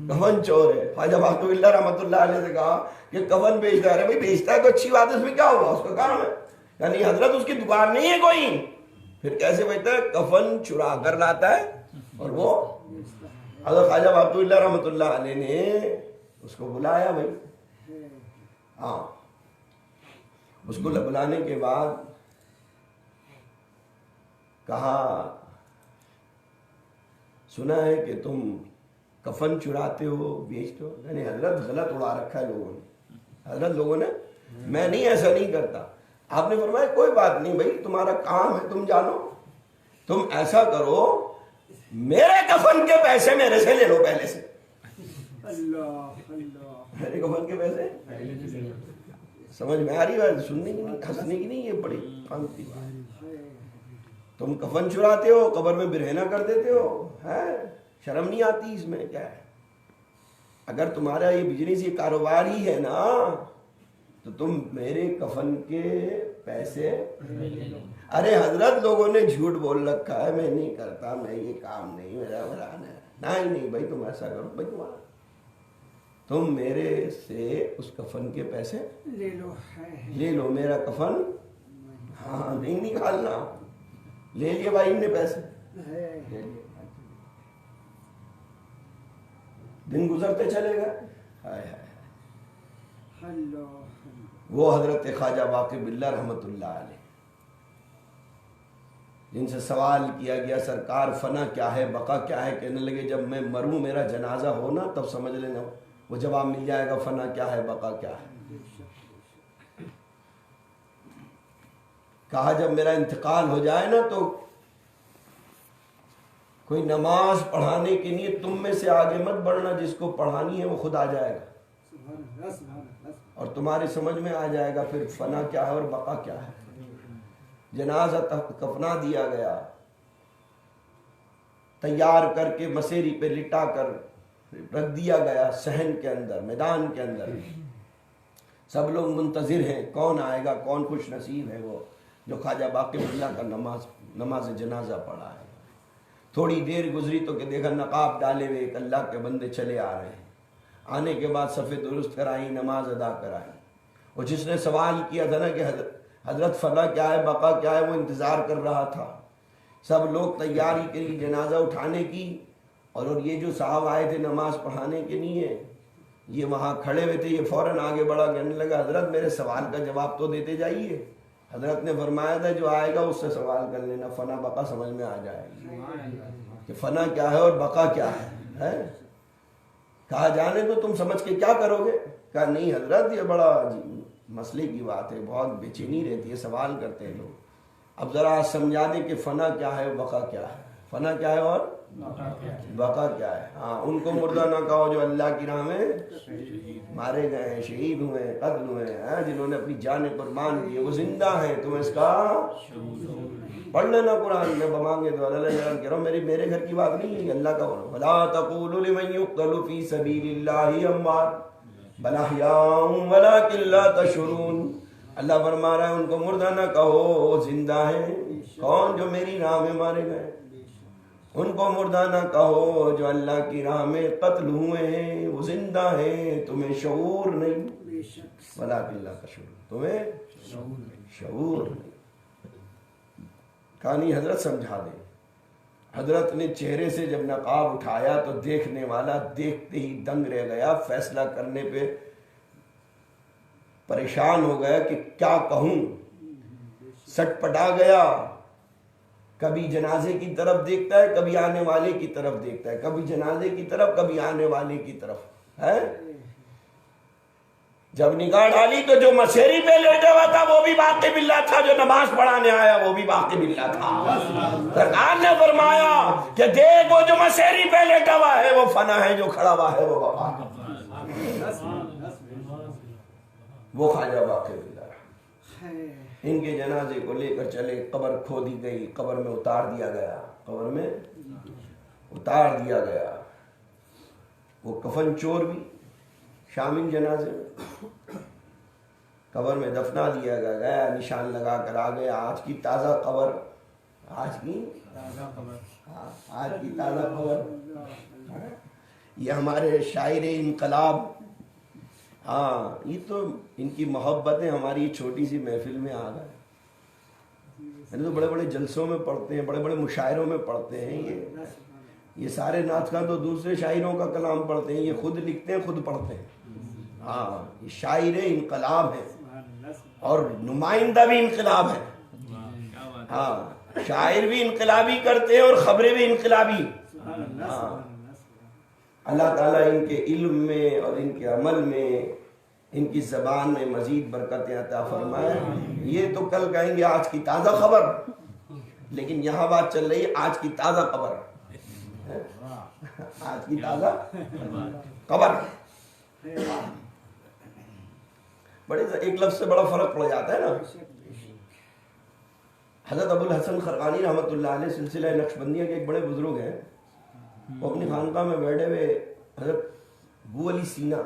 کفن چور ہے. خواجہ باقی اللہ رحمۃ اللہ علیہ سے کہا کہ کفن بیچتا ہے. ارے بھائی بیچتا ہے تو اچھی بات ہے, اس میں کیا ہوا, اس کا کام ہے. یعنی حضرت اس کی دکان نہیں ہے کوئی, پھر کیسے بیچتا ہے؟ کفن چرا کر لاتا ہے اور وہ حضرت خواجہ باقی اللہ رحمۃ اللہ علیہ نے اس کو بلایا بھائی. ہاں, اس کو بلانے کے بعد کہا سنا ہے کہ تم کفن چراتے ہو, بیچتے ہو. یعنی حضرت غلط اڑا رکھا ہے لوگوں نے. حضرت لوگوں نے, میں نہیں ایسا نہیں کرتا. آپ نے فرمایا کوئی بات نہیں بھائی, تمہارا کام ہے, تم جانو. تم ایسا کرو, میرے کفن کے پیسے میرے سے لے لو پہلے سے. میرے کفن کے پیسے سمجھ میں آ رہی بات؟ سننے کی نہیں, ہنسنے کی نہیں, یہ بڑی قیمتی بات. تم کفن چراتے ہو, قبر میں برہنہ کر دیتے ہو, ہے شرم نہیں آتی اس میں؟ کیا ہے, اگر تمہارا یہ بزنس یہ کاروبار ہی ہے نا تو تم میرے کفن کے پیسے. ارے حضرت لوگوں نے جھوٹ بول رکھا ہے, میں نہیں کرتا, میں یہ کام نہیں, میرا بلانا ہے. نہیں بھائی تم ایسا کرو بھائی, تمہارا تم میرے سے اس کفن کے پیسے لے لو, میرا کفن ہاں نہیں نکالنا. لے لیے بھائی نے پیسے, دن گزرتے چلے گئے. ہائے ہائے, وہ حضرت خواجہ باقی باللہ رحمۃ اللہ علیہ جن سے سوال کیا گیا سرکار فنا کیا ہے, بقا کیا ہے, کہنے لگے جب میں مروں میرا جنازہ ہونا تب سمجھ لینا وہ جواب مل جائے گا, فنا کیا ہے, بقا کیا ہے. کہا جب میرا انتقال ہو جائے نا تو کوئی نماز پڑھانے کے لیے تم میں سے آگے مت بڑھنا, جس کو پڑھانی ہے وہ خود آ جائے گا اور تمہاری سمجھ میں آ جائے گا پھر فنا کیا ہے اور بقا کیا ہے. جنازہ کفنا دیا گیا, تیار کر کے مسیری پہ لٹا کر رکھ دیا گیا صحن کے اندر, میدان کے اندر. سب لوگ منتظر ہیں کون آئے گا, کون خوش نصیب ہے وہ جو خواجہ باقی اللہ کا نماز جنازہ پڑھا ہے. تھوڑی دیر گزری تو کہ دیکھا نقاب ڈالے ہوئے ایک اللہ کے بندے چلے آ رہے ہیں. آنے کے بعد صفیں درست کرائی, نماز ادا کرائی. اور جس نے سوال کیا تھا نا کہ حضرت فنا کیا ہے, بقا کیا ہے, وہ انتظار کر رہا تھا. سب لوگ تیاری کری جنازہ اٹھانے کی, اور یہ جو صاحب آئے تھے نماز پڑھانے کے لیے یہ وہاں کھڑے ہوئے تھے. یہ فوراً آگے بڑھا, کہنے لگا حضرت میرے سوال کا جواب تو دیتے جائیے. حضرت نے فرمایا تھا جو آئے گا اس سے سوال کر لینا, فنا بقا سمجھ میں آ جائے گی کہ فنا کیا ہے اور بقا کیا ہے. کہا جانے تو تم سمجھ کے کیا کرو گے. کہا نہیں حضرت یہ بڑا مسئلے کی بات ہے, بہت بے چینی رہتی ہے, سوال کرتے ہیں لوگ. اب ذرا سمجھا دیں کہ فنا کیا ہے, بقا کیا ہے. فنا کیا ہے اور بقا کیا ہے. ہاں, ان کو مردہ نہ کہو جو اللہ کی راہ میں مارے گئے ہیں, شہید ہوئے ہیں, قتل ہوئے ہیں, جنہوں نے اپنی جانیں قربان کی, وہ زندہ ہیں. تم اس کا پڑھ لینا قرآن میں بمانگے تو اللہ کہہ رہا ہوں میرے گھر کی بات نہیں ہے, اللہ کا بولو. وَلَا تَقُولُوا لِمَن يُقْتَلُ فِي سَبِيلِ اللَّهِ أَمْوَاتٌ بَلْ أَحْيَاءٌ وَلَٰكِن لَّا تَشْعُرُونَ. اللہ فرما رہا ہے ان کو مردہ نہ کہو, زندہ ہیں. کون؟ جو میری راہ میں مارے گئے. ان کو مردہ نہ کہو جو اللہ کی راہ میں قتل ہوئے ہیں, وہ زندہ ہیں. تمہیں شعور نہیں, وَلَٰكِن لَّا تَشْعُرُونَ, تمہیں شعور نہیں. کہانی حضرت سمجھا دیں. حضرت نے چہرے سے جب نقاب اٹھایا تو دیکھنے والا دیکھتے ہی دنگ رہ گیا, فیصلہ کرنے پہ پریشان ہو گیا کہ کیا کہوں. سٹ پٹا گیا, کبھی جنازے کی طرف دیکھتا ہے, کبھی آنے والے کی طرف دیکھتا ہے, کبھی جنازے کی طرف, کبھی آنے والے کی طرف ہے. جب نگاہ ڈالی تو جو مسیری پہ لیٹا ہوا تھا وہ بھی باقی باللہ تھا, جو نماز پڑھانے آیا وہ بھی باقی باللہ تھا. سرکار نے فرمایا کہ دیکھ وہ جو مسیری پہ لیٹا ہوا ہے وہ فنا ہے, جو کھڑا ہوا ہے وہ بقا ہے. وہ خواجہ باقی باللہ. ان کے جنازے کو لے کر چلے, قبر کھودی گئی, قبر میں اتار دیا گیا, قبر میں اتار دیا گیا. وہ کفن چور بھی شامل جنازے قبر میں دفنا دیا گیا، نشان لگا کر آ گیا. آج کی تازہ قبر، آج کی تازہ قبر. یہ ہمارے شاعر انقلاب، ہاں یہ تو ان کی محبتیں ہماری چھوٹی سی محفل میں آ گئے. تو بڑے بڑے جلسوں میں پڑھتے ہیں، بڑے بڑے مشاعروں میں پڑھتے ہیں. یہ سارے نعت خواں تو دوسرے شاعروں کا کلام پڑھتے ہیں، یہ خود لکھتے ہیں، خود پڑھتے ہیں. ہاں یہ شاعر انقلاب ہے اور نمائندہ بھی انقلاب ہے. ہاں شاعر بھی انقلابی کرتے ہیں اور خبریں بھی انقلابی. ہاں اللہ تعالیٰ ان کے علم میں اور ان کے عمل میں، ان کی زبان میں مزید برکتیں عطا فرمائے. یہ تو کل کہیں گے آج کی تازہ خبر، لیکن یہاں بات چل رہی ہے آج کی تازہ خبر. آج کی تازہ خبر. بڑے ایک لفظ سے بڑا فرق پڑ جاتا ہے نا. حضرت ابو الحسن خرقانی رحمۃ اللہ علیہ سلسلہ نقشبندیہ کے ایک بڑے بزرگ ہیں. وہ اپنی خانقاہ میں بیٹھے ہوئے حضرت ابو علی سینا،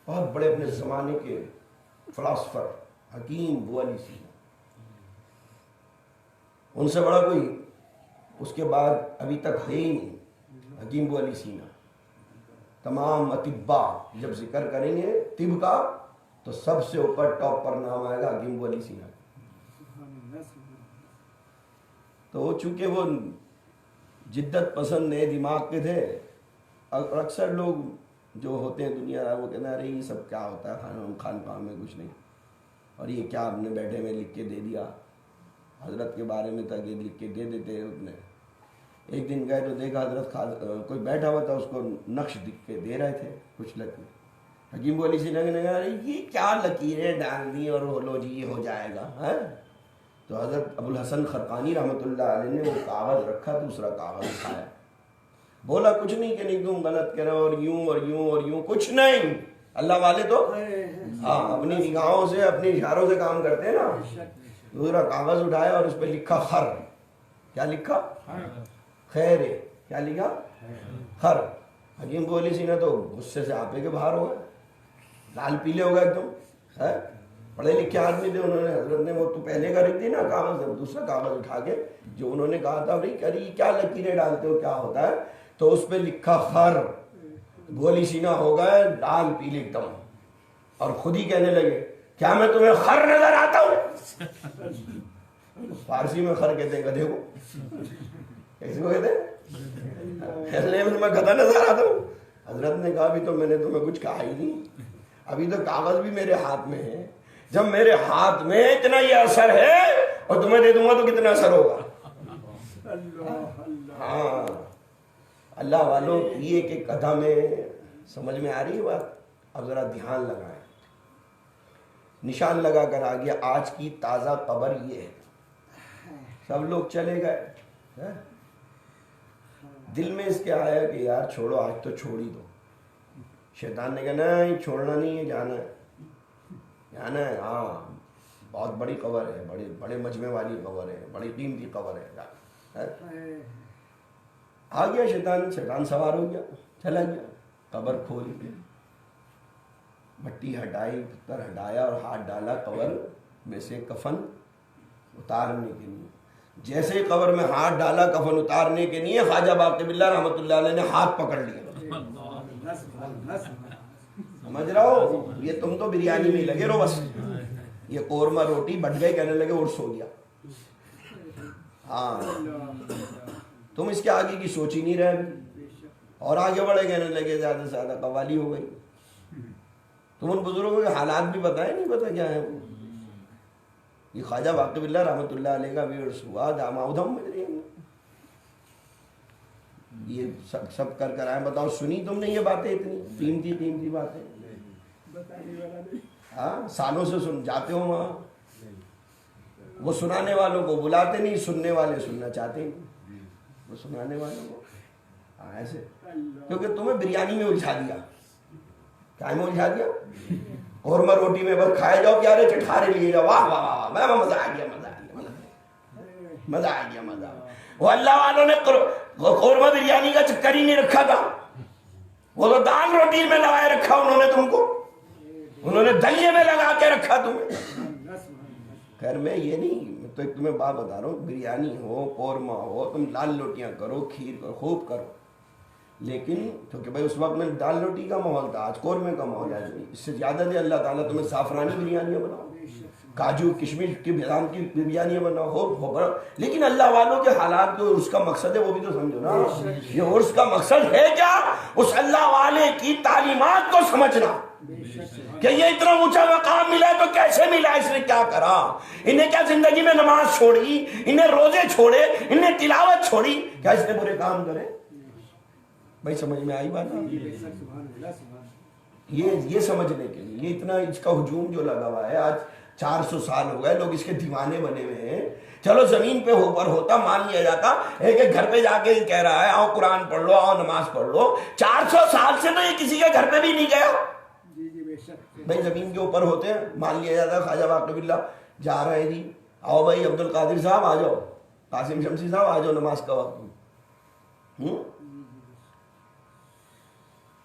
بہت بڑے اپنے زمانے کے فلاسفر، حکیم ابو علی سینا، ان سے بڑا کوئی اس کے بعد ابھی تک ہے ہی نہیں. حکیم ابو علی سینا. تمام اطباء جب ذکر کریں گے طب کا تو سب سے اوپر ٹاپ پر نام آئے گا حکیم ابو علی سینا. تو چونکہ وہ جدت پسند نئے دماغ کے تھے، اور اکثر لوگ جو ہوتے ہیں دنیا وہ کہنا رہے یہ سب کیا ہوتا ہے خان پان میں کچھ نہیں، اور یہ کیا ہم نے بیٹھے میں لکھ کے دے دیا. حضرت کے بارے میں تھا کہ لکھ کے دے دیتے. نے ایک دن گئے تو دیکھا حضرت کوئی بیٹھا ہوا تھا، اس کو نقش لکھ کے دے رہے تھے کچھ لکیر. حکیم ابو علی سینا نے کہا یہ کیا لکیریں ڈال دی اور وہ لو جی یہ ہو جائے گا. تو حضرت ابو الحسن خرقانی رحمۃ اللہ علیہ نے وہ کاغذ رکھا، دوسرا کاغذ اٹھایا، بولا کچھ نہیں کہ نہیں تم غلط کرو اور یوں اور یوں اور یوں، کچھ نہیں. اللہ والے تو ہاں اپنی نگاہوں سے اپنی اشاروں سے کام کرتے ہیں نا. دوسرا کاغذ اٹھایا اور اس پہ لکھا خر. کیا لکھا؟ خیر. کیا لکھا؟ خر. حکیم ابو علی سینا تو غصے سے آپے کے باہر ہو گئے، لال پیلے ہو گئے ایک دم. پڑھے لکھے آدمی تھے، انہوں نے حضرت نے وہ تو پہلے کا رکھ دی نا کاغذ، دوسرا کاغذ اٹھا کے جو انہوں نے کہا تھا بھائی کری کیا لکیریں ڈالتے ہو کیا ہوتا ہے، تو اس پہ لکھا خر. ابو علی سینا ہو گئے لال پیلے ایک دم، اور خود ہی کہنے لگے کیا میں تمہیں خر نظر آتا ہوں؟ فارسی میں خر کہتے ہیں گدھے کو. کیسے کو کہتے ہیں؟ میں گدھا نظر آتا ہوں. حضرت نے کہا ابھی تو میں نے تمہیں کچھ کہا ہی نہیں، ابھی تو کاغذ بھی میرے ہاتھ میں ہے. جب میرے ہاتھ میں اتنا یہ اثر ہے اور تمہیں دے دوں گا تو کتنا اثر ہوگا. ہاں اللہ والوں یہ کہ کتھا میں سمجھ میں آ رہی ہے بات. اب ذرا دھیان لگائیں. نشان لگا کر آ گیا آج کی تازہ قبر یہ ہے. سب لوگ چلے گئے، دل میں اس کے آیا کہ یار چھوڑو آج تو چھوڑ ہی دو. شیطان نے کہا نہیں چھوڑنا نہیں ہے، جانا ہے جانا ہے. ہاں بہت بڑی قبر ہے، بڑے مجمع والی قبر ہے، بڑی قیمتی قبر ہے. آ گیا شیطان سوار ہو گیا، چلا گیا. قبر کھول کے مٹی ہٹائی، پتھر ہٹایا اور ہاتھ ڈالا قبر میں سے کفن اتارنے کے لیے. جیسے ہی قبر میں ہاتھ ڈالا کفن اتارنے کے لیے، خواجہ باقی باللہ رحمۃ اللہ علیہ نے ہاتھ پکڑ لیا. سمجھ رہا ہو، یہ تم تو بریانی میں لگے رہو بس. یہ قورمہ روٹی بٹ گئے، کہنے لگے اور سو گیا. ہاں تم اس کے آگے کی سوچ ہی نہیں رہے. اور آگے بڑھے، کہنے لگے زیادہ سے زیادہ قوالی ہو گئی. تم ان بزرگوں کے حالات بھی بتائے نہیں پتا کیا ہے. یہ خواجہ باقی باللہ رحمۃ اللہ علیہ کا ویرس ہوا داماؤدھم میں. یہ سب کر آئے. بتاؤ سنی تم نے یہ باتیں؟ اتنی قیمتی باتیں. ہاں سالوں سے سن جاتے ہو وہاں. وہ سنانے والوں کو بلاتے نہیں، سننے والے سننا چاہتے نہیں. وہ سنانے والوں کو ایسے، کیونکہ تمہیں بریانی میں الجھا دیا. کیا میں الجھا دیا؟ قورمہ روٹی میں بس کھائے جاؤ، کیا رہے چٹھارے لیے جاؤ. واہ واہ واہ، مزہ آ گیا مزہ آ گیا. وہ اللہ والوں نے قورمہ بریانی کا چکر ہی نہیں رکھا تھا، وہ تو دال روٹی میں لگائے رکھا انہوں نے تم کو. انہوں نے دلیے میں لگا کے رکھا تمہیں. خیر میں یہ نہیں، میں تو ایک تمہیں بات بتا رہا ہوں، بریانی ہو، قورمہ ہو، تم دال روٹیاں کرو، کھیر کرو، خوب کرو، لیکن کیونکہ بھائی اس وقت میں دال روٹی کا ماحول تھا، آج قورمے کا ماحول ہے. اس سے زیادہ دے اللہ تعالیٰ تمہیں زعفرانی بریانیاں بناؤ، کاجو کشمش کی بادام کی بریانیاں بناؤ، ہو بڑا. لیکن اللہ والوں کے حالات جو اس کا مقصد ہے وہ بھی تو سمجھو نا. یہ عرس کا مقصد ہے کیا؟ اس اللہ والے کی تعلیمات کو سمجھنا کہ یہ اتنا اونچا مقام ملا تو کیسے ملا، اس نے کیا کرا، انہیں کیا زندگی میں نماز چھوڑی، انہیں روزے چھوڑے، انہیں تلاوت چھوڑی، کیا اس نے برے کام کرے؟ بھائی سمجھ میں آئی بات؟ یہ سمجھنے کے لیے یہ اتنا اس کا ہجوم جو لگا ہوا ہے، آج 400 سال ہو گئے، لوگ اس کے دیوانے بنے ہوئے ہیں. چلو زمین پہ اوپر ہوتا مان لیا جاتا، ایک گھر پہ جا کے کہہ رہا ہے آؤ قرآن پڑھ لو، آؤ نماز پڑھ لو. 400 سال سے تو یہ کسی کے گھر پہ بھی نہیں گیا. بھائی زمین کے اوپر ہوتے ہیں، مان لیا جاتا خواجہ واقف اللہ جا رہے ہیں، جی آؤ بھائی عبد القادر صاحب آ جاؤ، قاسم شمسی صاحب آ جاؤ، نماز کا وقت.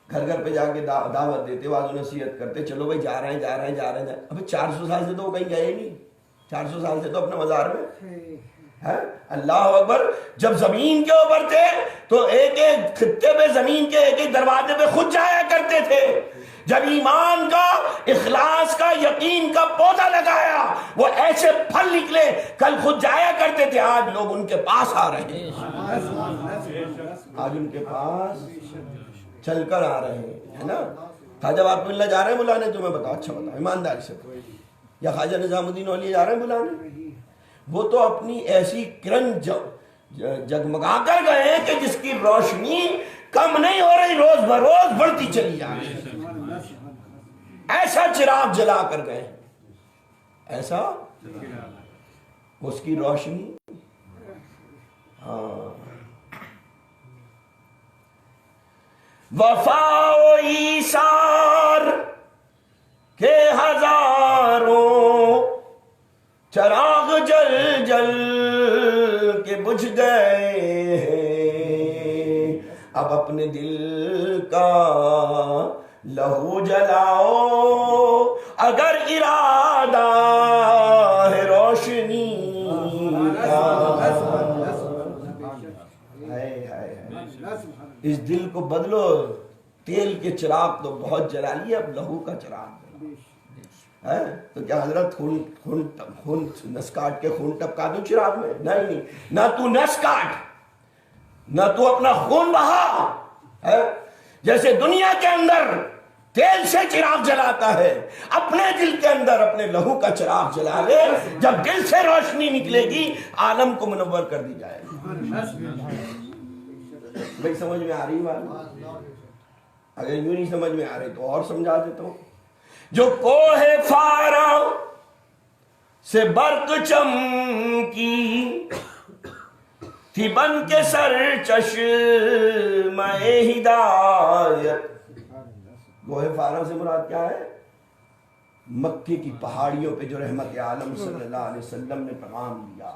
گھر گھر پہ جا کے دعوت دیتے، واضح نصیحت کرتے، چلو بھائی جا رہے ہیں. ابھی 400 سال سے تو وہ کہیں گئے نہیں، 400 سال سے تو اپنے مزار میں ہے. اللہ اکبر. جب زمین کے اوپر تھے تو ایک ایک خطے پہ زمین کے ایک ایک دروازے پہ خود جایا کرتے تھے. جب ایمان کا، اخلاص کا، یقین کا پودا لگایا وہ ایسے پھل نکلے. کل خود جایا کرتے تھے، آج لوگ ان کے پاس آ رہے ہیں، آج ان کے پاس چل کر آ رہے ہیں، ہے نا. خواجہ واقف اللہ جا رہے ہیں بلانے، تمہیں بتاؤ، اچھا بتاؤ ایمانداری سے، یا خواجہ نظام الدین اولیاء جا رہے ہیں بلانے؟ وہ تو اپنی ایسی کرن جگمگا کر گئے کہ جس کی روشنی کم نہیں ہو رہی، روز بروز بڑھتی چلی جا رہی. ایسا چراغ جلا کر گئے، ایسا اس کی روشنی. ہاں وفا و ایثار کے ہزاروں چراغ جل جل کے بجھ گئے ہیں. اب اپنے دل کا لہو جلاؤ اگر ارادہ ہے روشنی کا. اس دل کو بدلو. تیل کے چراغ تو بہت جلا لیے، اب لہو کا چراغ ہے. تو کیا حضرت خون نس کاٹ کے خون ٹپکا دوں چراغ میں؟ نہیں، نہ تو نس کاٹ، نہ تو اپنا خون بہا. جیسے دنیا کے اندر تیل سے چراغ جلاتا ہے، اپنے دل کے اندر اپنے لہو کا چراغ جلا لے. جب دل سے روشنی نکلے گی عالم کو منور کر دی جائے گی. بھائی سمجھ میں آ رہی بات؟ اگر یوں نہیں سمجھ میں آ رہی تو اور سمجھا دیتا ہوں. جو کوہ فارا سے برق چمکی تھی بن کے سر چشمہ ہدایت. کوہ فارا سے مراد کیا ہے؟ مکے کی پہاڑیوں پہ جو رحمت عالم صلی اللہ علیہ وسلم نے پیغام دیا،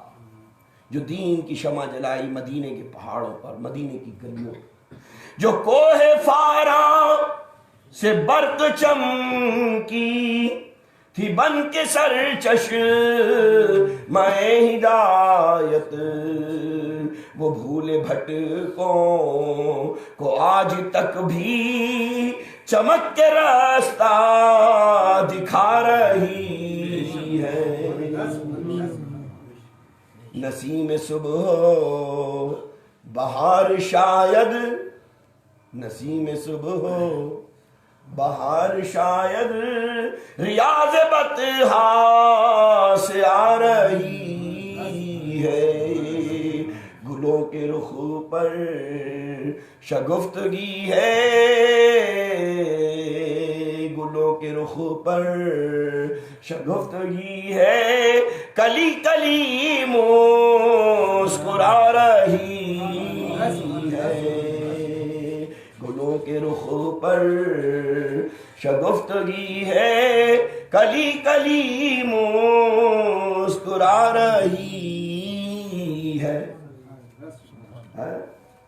جو دین کی شمع جلائی مدینے کے پہاڑوں پر، مدینے کی گلیوں. جو کوہ فارا سے برق چمکی تھی بن کے سر چشمہ ہدایت. وہ بھولے بھٹکوں کو آج تک بھی چمک کے راستہ دکھا رہی ہے. نسیم صبح بہار شاید، نسیم صبح بہار شاید ریاض بطحا سے آ رہی ہے. گلوں کے رخ پر شگفتگی ہے، گلوں کے رخ پر شگفتگی ہے. کلی کلی مسکرا رہی ہے. گلوں کے رخ پر شگفتگی ہے، کلی کلی مسکرا رہی ہے.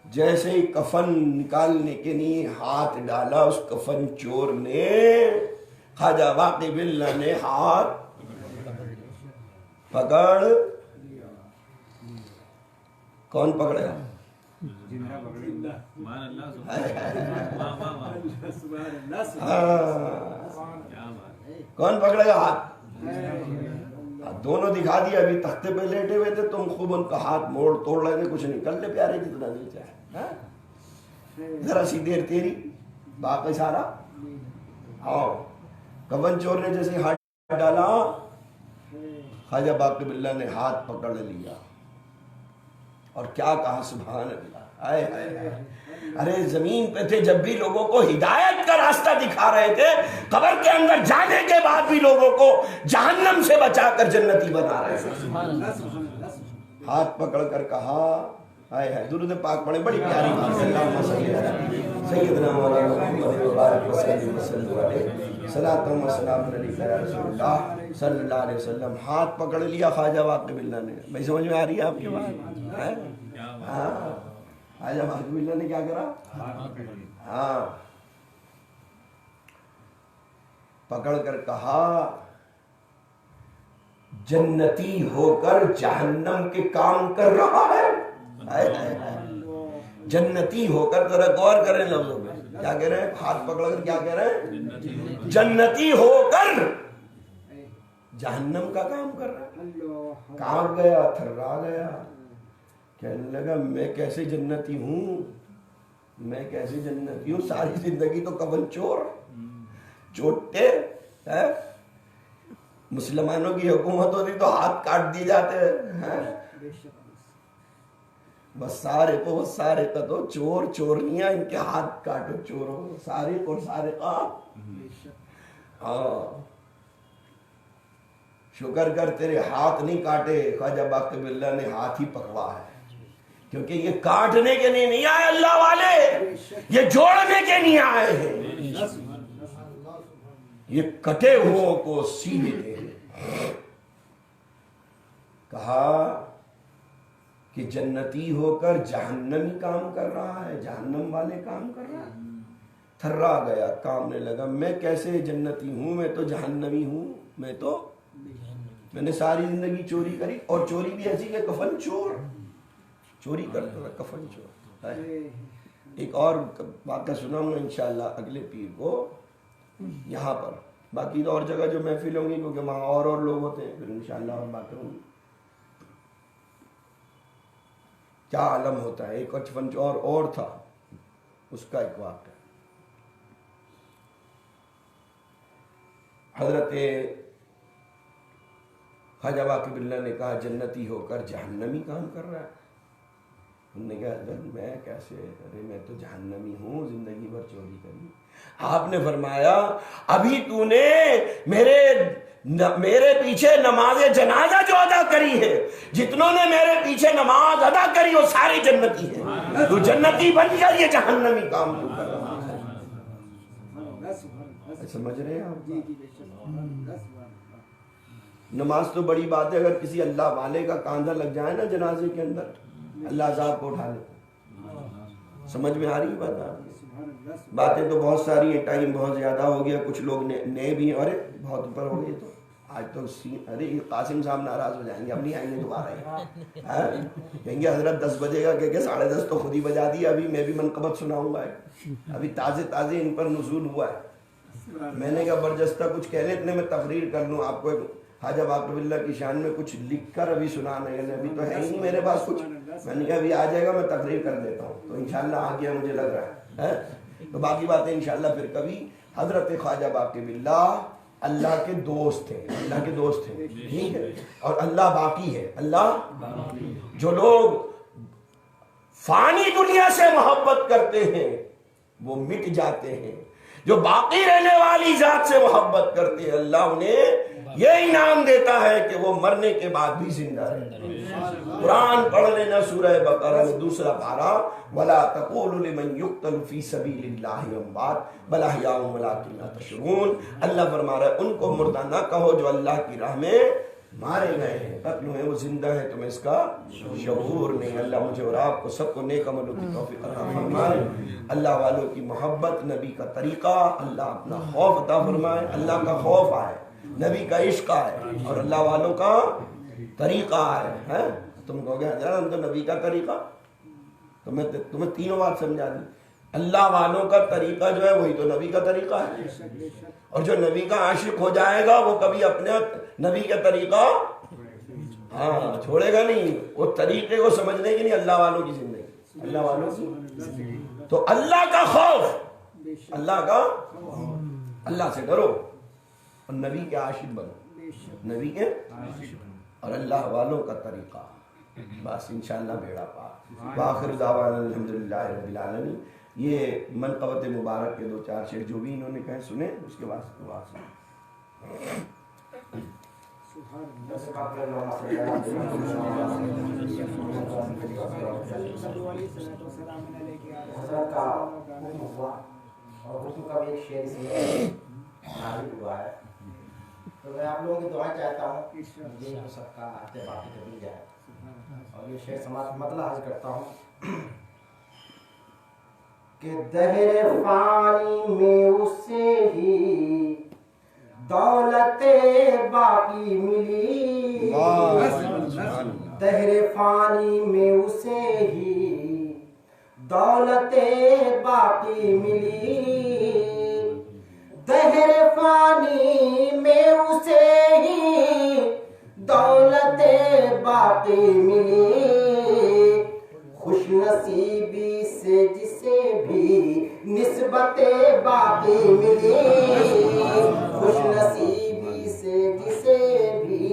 جیسے ہی کفن نکالنے کے لیے ہاتھ ڈالا اس کفن چور نے، خواجہ باقی باللہ نے ہاتھ پکڑ، کون پکڑے گا؟ کون پکڑے گا ہاتھ؟ دونوں دکھا دیا، ابھی تختے پہ لیٹے ہوئے تھے، تم خوب ان کا ہاتھ موڑ توڑ لگے، کچھ نہیں کر لے پیارے جتنا نہیں چاہے، ذرا سی دیر تیری باقی سارا آؤ۔ کفن چور نے جیسے ہاتھ ڈالا، خواجہ باقی باللہ نے ہاتھ پکڑ لیا اور کیا کہا سبحان اللہ، آئے آئے۔ ارے زمین پہ تھے جب بھی لوگوں کو ہدایت کا راستہ دکھا رہے تھے، قبر کے اندر جانے کے بعد بھی لوگوں کو جہنم سے بچا کر جنتی بنا رہے تھے۔ ہاتھ پکڑ کر کہا، آئے ہے، درود پاک پڑھیں، بڑی پیاری بات ہے۔ اللہم صلی علی سیدنا مولانا محمد وبارک وسلم علیہ، صلاۃ و سلام علیک یا رسول اللہ صلی اللہ علیہ وسلم۔ ہاتھ پکڑ لیا خواجہ باقی باللہ نے۔ بھائی سمجھ میں آ رہی ہے آپ کی بات؟ ہاں، خواجہ باقی باللہ نے کیا کرا؟ ہاں، پکڑ کر کہا جنتی ہو کر جہنم کے کام کر رہا ہے۔ جنتی ہو کر، ذرا غور کریں لفظوں میں، کیا کہہ رہے ہیں؟ ہاتھ پکڑ کر کیا کہہ رہے ہیں؟ جنتی ہو کر جہنم کا کام کر رہا ہے۔ کانپ گیا، تھرا گیا، کہنے لگا میں کیسے جنتی ہوں، میں کیسے جنتی ہوں، ساری زندگی تو کفن چور چوٹے ہے، مسلمانوں کی حکومت ہوتی تو ہاتھ کاٹ دیے جاتے ہیں، بس سارے کو سارے کا تو چور چورنیاں ان کے ہاتھ کاٹو چوروں، سارق اور سارقہ۔ ہاں، شکر کر تیرے ہاتھ نہیں کاٹے، خواجہ باقی باللہ نے ہاتھ ہی پکڑا ہے، کیونکہ یہ کاٹنے کے لیے نہیں آئے اللہ والے، یہ جوڑنے کے لیے آئے ہیں، یہ کٹے ہوئوں کو سیدھے ہیں۔ کہا کہ جنتی ہو کر جہنمی کام کر رہا ہے، جہنم والے کام کر رہا ہے۔ تھرا گیا، کامنے لگا، میں کیسے جنتی ہوں، میں تو جہنمی ہوں، میں نے ساری زندگی چوری کری، اور چوری بھی ایسی کہ کفن چور چوری کرتا تھا، کفن چور۔ ایک اور واقعہ سناؤں گا انشاءاللہ اگلے پیر کو یہاں پر، باقی تو اور جگہ جو محفل ہوں گی کیونکہ وہاں اور لوگ ہوتے ہیں، پھر انشاءاللہ اور باتیں ہوں گی۔ کیا عالم ہوتا ہے، ایک کفن چور اور تھا، اس کا ایک واقعہ۔ حضرت خواجہ باقی باللہ نے کہا جنتی ہو کر جہنمی کام کر رہا ہے۔ انہوں نے کہا حضرت میں کیسے، ارے میں تو جہنمی ہوں، زندگی بھر چوری کری۔ آپ نے فرمایا ابھی تو نے میرے پیچھے نماز جنازہ جو ادا کری ہے، جتنوں نے میرے پیچھے نماز ادا کری وہ سارے جنتی ہیں، تو جنتی بن گیا، یہ جہنمی کام تو کر رہا ہے۔ سمجھ رہے ہیں آپ؟ نماز تو بڑی بات ہے، اگر کسی اللہ والے کا کاندھا لگ جائے نا جنازے کے اندر، اللہ عذاب کو اٹھا لیتا۔ سمجھ میں آ رہی بات آپ کی؟ باتیں تو بہت ساری ہیں، ٹائم بہت زیادہ ہو گیا، کچھ لوگ نئے بھی ہیں، ارے بہت اوپر ہو گئے تو آج تو ارے قاسم صاحب ناراض ہو جائیں گے، اب نہیں آئیں گے دوبارہ، کہیں گے حضرت 10 بجے گا، کہ 10:30 تو خود ہی بجا دیا، ابھی میں بھی منقبت سناؤں گا، ابھی تازے ان پر نزول ہوا ہے۔ میں نے کہا برجستہ کچھ کہہ لیں، اتنے میں تقریر کر لوں آپ کو، خواجہ باقی باللہ کی شان میں کچھ لکھ کر ابھی سنانا ہے، ابھی تو ہے ہی نہیں میرے پاس کچھ، میں نے کہا ابھی آ جائے گا میں تقریر کر دیتا ہوں، تو انشاءاللہ آ گیا مجھے لگ رہا ہے، تو باقی باتیں انشاءاللہ پھر کبھی۔ حضرت خواجہ باقی باللہ اللہ کے دوست تھے، اللہ کے دوست تھے، ٹھیک ہے، اور اللہ باقی ہے، اللہ جو لوگ فانی دنیا سے محبت کرتے ہیں وہ مٹ جاتے ہیں، جو باقی رہنے والی ذات سے محبت کرتے ہیں اللہ انہیں یہ انعام دیتا ہے کہ وہ مرنے کے بعد بھی زندہ رہتے ہیں۔ قرآن پڑھ لینا سورہ بقرہ میں 2 پارہ، وَلَا تَقُولُوا لِمَنْ يُقْتَلُ فِي سَبِيلِ اللَّهِ أَمْوَاتٌ بَلْ أَحْيَاءٌ وَلَٰكِنْ لَا تَشْعُرُونَ۔ اللہ فرما رہا ہے ان کو مردہ نہ کہو جو اللہ کی راہ میں مارے گئے ہیں، قتل ہوئے، وہ زندہ ہے، تمہیں اس کا شعور نہیں۔ اللہ مجھے اور آپ کو سب کو نیک عملوں کی توفیق عطا فرمائے، اللہ والوں کی محبت، نبی کا طریقہ، اللہ اپنا خوف عطا فرمائے، اللہ کا خوف آئے، نبی کا عشق آئے اور اللہ والوں کا طریقہ آئے۔ تم کہو گے حضرت ہم تو نبی کا طریقہ، تمہیں تینوں بات سمجھا دی۔ اللہ والوں کا طریقہ جو ہے وہی تو نبی کا طریقہ ہے، اور جو نبی کا عاشق ہو جائے گا وہ کبھی اپنے نبی کا طریقہ چھوڑے گا نہیں، وہ طریقے کو سمجھنے کی نہیں، اللہ والوں کی زندگی، اللہ والوں کی۔ تو اللہ کا خوف، اللہ سے ڈرو اور نبی کے عاشق بنو، نبی کے اور اللہ والوں کا طریقہ، بس انشاءاللہ بیڑا پار۔ وآخر دعوانا الحمدللہ رب العالمین۔ یہ منقبت مبارک کے 2-4 شعر جو بھی انہوں نے کہے سنے، اس کے بعد دعا سنے۔
حضرت کا حکم ہوا اور حکم کا بھی ایک شعر اس میں نازل ہوا ہے، تو میں آپ لوگوں کی دعائیں چاہتا ہوں کہ یہ سب کا عہد باقی کر جائے، اور یہ شعر سماعت مطلع عرض کرتا ہوں کہ دہر فانی میں اسے ہی دولت باقی ملی، دہر فانی میں اسے ہی دولت باقی ملی، دہر فانی میں اسے ہی دولت باقی ملی، خوش نصیبی سے جسے بھی نسبت باقی ملی، خوش نصیبی سے جسے بھی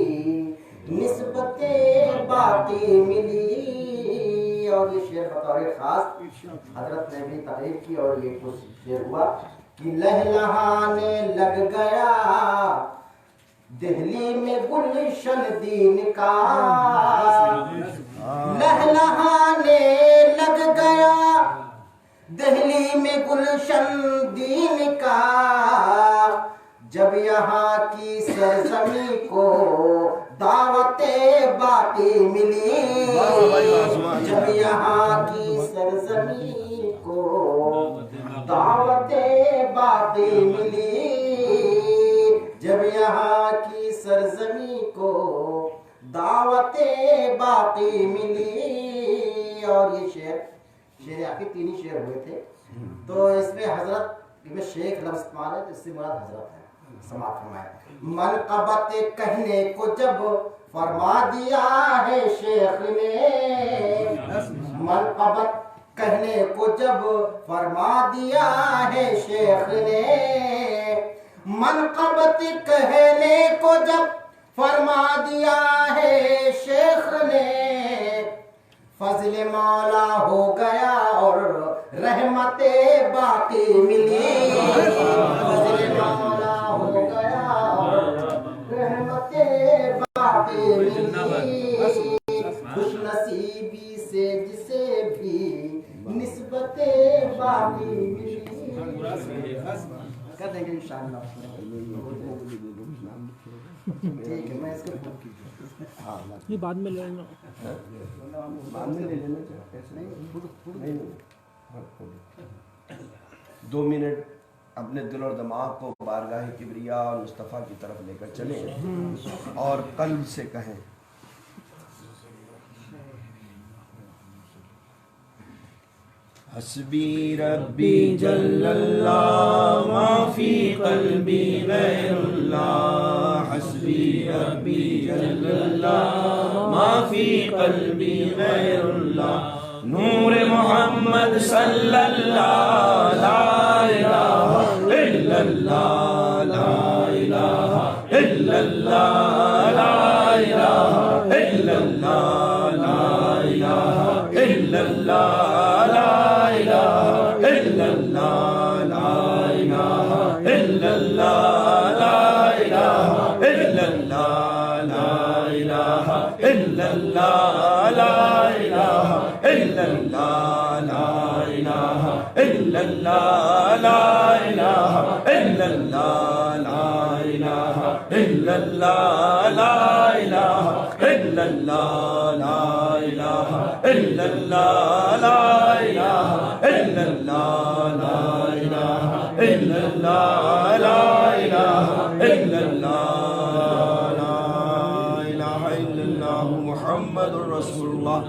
نسبت باقی ملی۔ اور یہ شعر بطور خاص حضرت نے بھی تقریر کی، اور یہ کچھ شعر ہوا کہ لہلہانے لگ گیا دہلی میں گلشن دین کا، لہلہانے لگ گیا دہلی میں گلشن دین کا، جب یہاں کی سرزمین کو دعوت باقی ملی، جب یہاں کی سرزمین کو دعوت باقی ملی، جب یہاں کی سرزمین کو دعوت باقی ملی۔ اور یہ شعر آخر 3 ہی شعر ہوئے تھے، تو اس میں حضرت میں شیخ لفظ استعمال ہے، تو اس سے مراد حضرت ہے، سماعت فرمائے۔ منقبت کہنے کو جب فرما دیا ہے شیخ نے، منقبت کہنے کو جب فرما دیا ہے شیخ نے، منقبت کہنے کو جب فرما دیا ہے شیخ نے، فضل مولا ہو گیا اور رحمت باقی ملی، فضل مولا ہو گیا اور رحمت باقی ملی، خوش نصیبی سے جسے بھی نسبت باقی ملی۔ کر دیں گے انشاءاللہ، ٹھیک ہے، میں اس کو
یہ بعد میں لے لینا،
بعد میں لے لینا، 2 منٹ اپنے دل اور دماغ کو بارگاہ کبریا اور مصطفیٰ کی طرف لے کر چلیں اور قلب سے کہیں حسبی ربی جل اللہ ما فی قلبی غیر اللہ، حسبی ربی جل اللہ ما فی قلبی غیر اللہ، نور محمد صلی اللہ، لا الہ الا اللہ، لا الہ الا اللہ، لا الہ الا اللہ، لا الہ الا اللہ، إلا الله لا إله إلا الله لا إله إلا الله لا إله إلا الله لا إله إلا الله لا إله إلا الله لا إله إلا الله لا إله إلا الله لا إله إلا الله لا إله إلا الله لا إله إلا الله لا إله إلا الله لا إله إلا الله لا إله إلا الله محمد رسول الله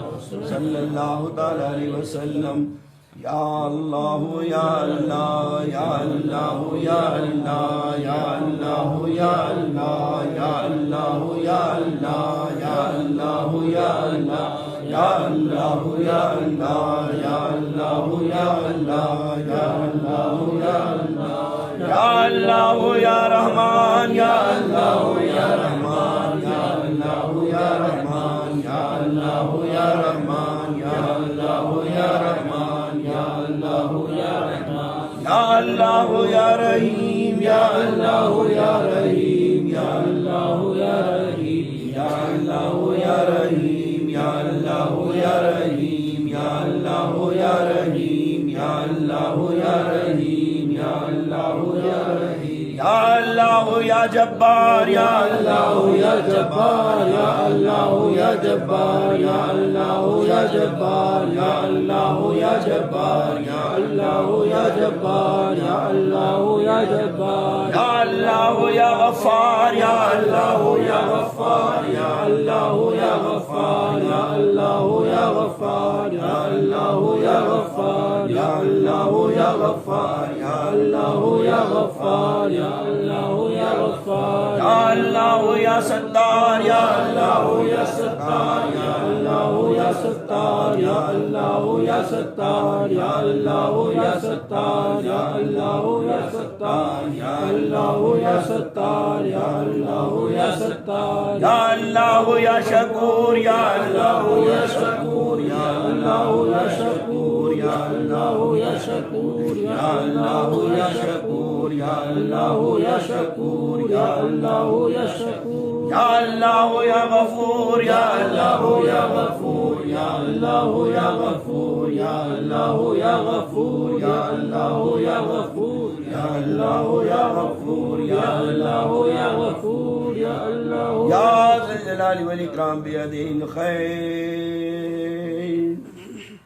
صلى الله تعالى عليه وسلم یا اللہ یا اللہ یا اللہ یا اللہ یا اللہ یا اللہ یا اللہ یا اللہ یا اللہ یا اللہ یا اللہ یا اللہ یا اللہ یا اللہ یا اللہ یا اللہ یا اللہ یا رحمان یا اللہ یا رحمان یا اللہ یا رحمان یا اللہ یا رحمان یا اللہ یا رحمان یا اللہ یا رحمان یا اللہ یا رحیم یا اللہ یا رحیم یا اللہ یا رحیم یا اللہ یا رحیم یا اللہ یا رحیم یا اللہ یا رحیم یا اللہ یا رحیم یا اللہ یا رحیم یا اللہ یا جبار یا اللہ یا جبار یا اللہ یا جبار یا اللہ یا جبار یا اللہ یا جبار یا اللہ یا جبار یا اللہ یا جبار یا اللہ یا غفار یا اللہ یا غفار یا اللہ یا غفار یا اللہ یا غفار یا اللہ یا غفار یا اللہ یا غفار یا اللہ یا غفار یا اللہ یا غفار یا اللہ یا ستار یا اللہ یا ستار یا اللہ یا ستار یا اللہ یا ستار یا اللہ یا ستار یا اللہ یا ستار یا اللہ یا ستار یا اللہ یا ستار یا اللہ یا شکور یا اللہ یا شکور یا اللہ یا شکور یا اللہ یا شکور یا اللہ یا شکور یا اللہ یا شکور یا اللہ یا شکور یا اللہ یا غفور یا اللہ یا غفور یا اللہ یا غفور یا اللہ یا غفور یا اللہ یا غفور یا اللہ یا غفور یا اللہ یا غفور یا اللہ یا ذی الجلال والاکرام بیدہ الخیر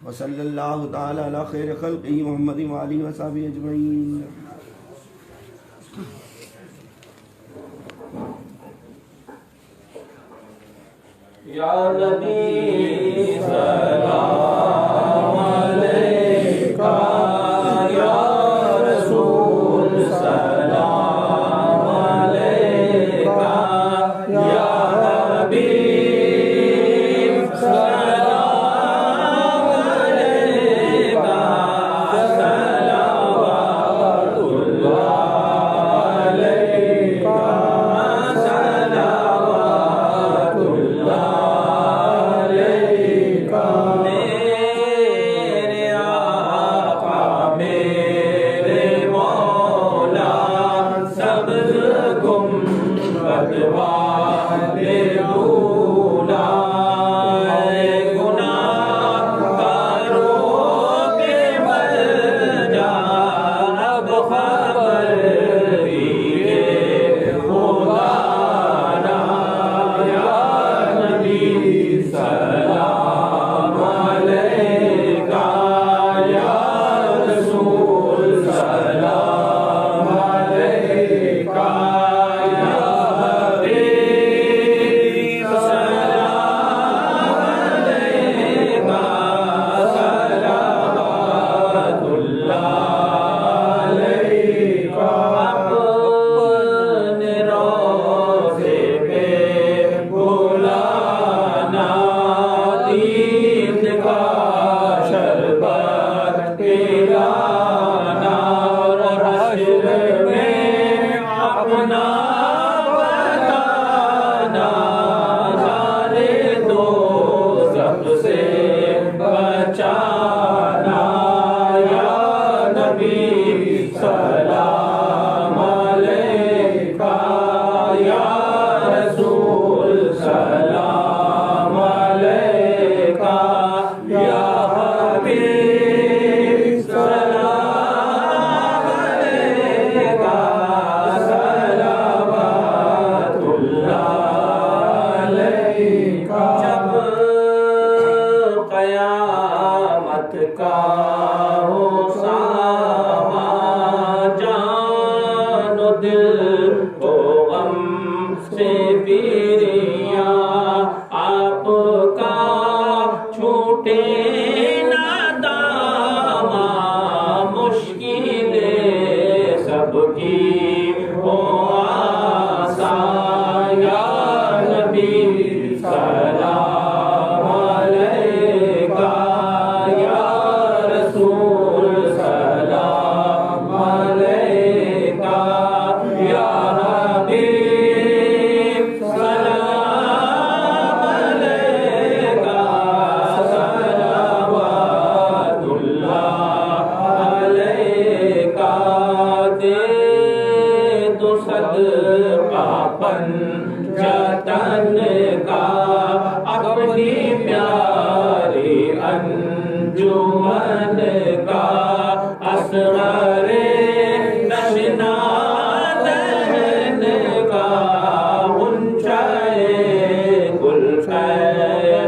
وصلی اللہ تعالی علی خیر خلقہ محمد وآلہ وصحبہ اجمعین.
یا نبی سلام علیکہ یا رسول سلام علیکہ یا حبیب سلام علیکہ صلوات اللہ علیکہ صلوات اللہ علیکہ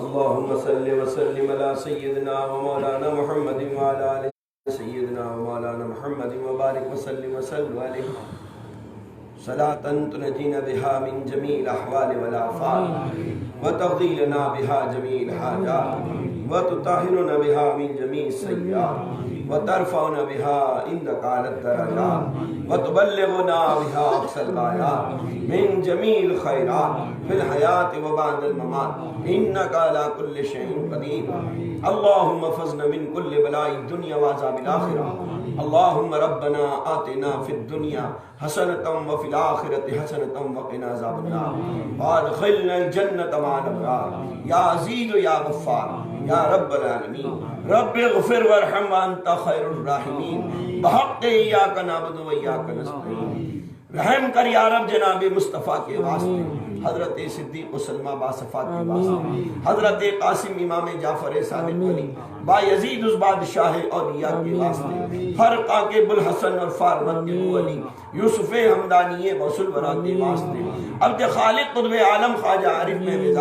اللهم صل وسلم على سيدنا ومولانا محمد وعلى آل سيدنا ومولانا محمد وبارك وسلم عليه صلاة تنجينا بها من جميع الأحوال والآفات وتقضي لنا بها جميع الحاجات وتطهرنا بها من جميع السيئات وترفعنا بها عندك على الدرجات وتبلغنا بها أقصى الغايات من جميع الخيرات في الحياة وبعد الممات إنك على كل شيء قدير. اللهم فزنا من كل بلاء الدنيا وعذاب الآخرة. اللهم ربنا آتنا في الدنيا حسنة وفي الآخرة حسنة وقنا عذاب النار وادخلنا الجنة مع الأبرار يا عزيز يا غفار یا رب العالمین. رب اغفر وارحم وانت خیر الراحمین. بحق ایاک نعبد و ایاک نستعین. رحم کر یا رب جناب مصطفیٰ کے واسطے، حضرت صدیق و سلمہ باصفا کے واسطے، حضرت قاسم امام جعفر صادق علی با یزید اس بادشاہ اولیاء کے واسطے، فرقہ کے بلحسن اور فاروق کے علی یوسف حمدانی موصل برا کے واسطے، عبد خالق قطب عالم خواجہ عارف محمد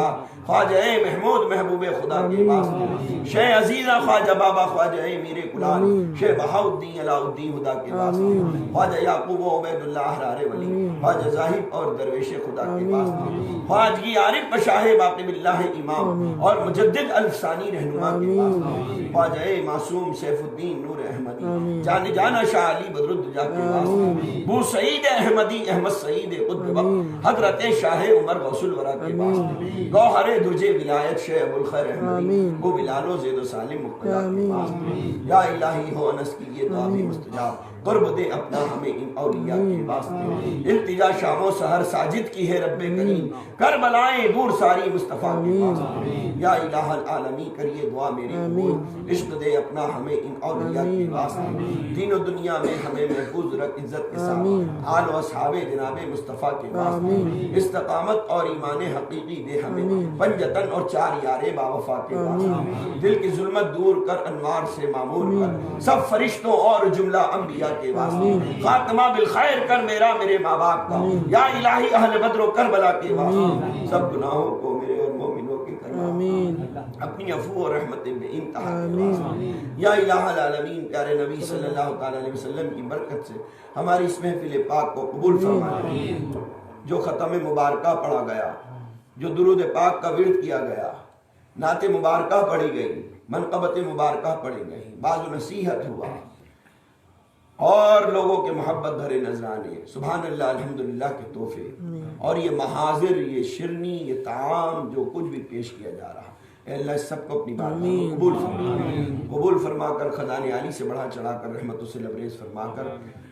خواجہ محمود محبوب خدا کے واسطے، شیخ عزیزہ خواجہ بابا خواجہ میر کلال شیخ بہاؤدین علاء الدین خدا کے واسطے، خواجہ یعقوب و عبید اللہ احرار ولی، خواجہ زاہد اور درویش خدا کے واسطے، خواجگی عارف شاہ باقی اللہ امام اور مجدد الفسانی رہنما کے واسطے، خواجہ معصوم سیف الدین نور احمدی جان جانا شاہ علی بدر الدجا کے واسطے، بو سعید احمدی احمد سعید قطب وقت حضرت شاہ عمر غوث الورا کے واسطے، گوہر درجے ولایت شیخ ابو الخیر احمدی وہ بلال و زید و سالم مقتدہ کے واسطے، یا الہی ہو انس کی یہ دعا بھی مستجاب، قرب دے اپنا ہمیں ان اولیاء کے واسطے، التجا شام و سحر ساجد کی ہے رب کریم، کربلائیں دور ساری مصطفیٰ کے واسطے، یا الہ العالمین کریے دعا میری قبول، عشق دے اپنا ہمیں ان اولیاء کے واسطے، دین و دنیا میں ہمیں محفوظ رکھ عزت کے ساتھ، آل و اصحاب جناب مصطفیٰ کے واسطے، استقامت اور ایمان حقیقی دے ہمیں، پنجتن اور چار یارے باوفا کے واسطے، دل کی ظلمت دور کر انوار سے معمور کر سب فرشتوں اور جملہ انبیاء کے واسطے، خاتمہ بالخیر کر میرا میرے ماں باپ کا، یا الہی اہل بدر و کربلا کے واسطے، سب گناہوں کو میرے اور مومنوں کے کرنا، اپنی عفو اور رحمت بے انتہا کے واسطے، یا الہ العالمین پیارے نبی صلی اللہ علیہ وسلم کی برکت سے ہماری اس محفل پاک کو قبول فرمائے، جو ختم مبارکہ پڑھا گیا، جو درود پاک کا ورد کیا گیا، نعت مبارکہ پڑھی گئی، منقبت مبارکہ پڑھی گئی، بعض نصیحت ہوا اور لوگوں کے محبت بھرے نذرانے، سبحان اللہ الحمدللہ کے تحفے، اور یہ محاضر، یہ شرنی، یہ طعام جو کچھ بھی پیش کیا جا رہا، اے اللہ اس سب کو اپنی بارگاہ میں قبول فرما کر خزان عالی سے بڑھا چڑھا کر رحمتوں سے لبریز فرما کر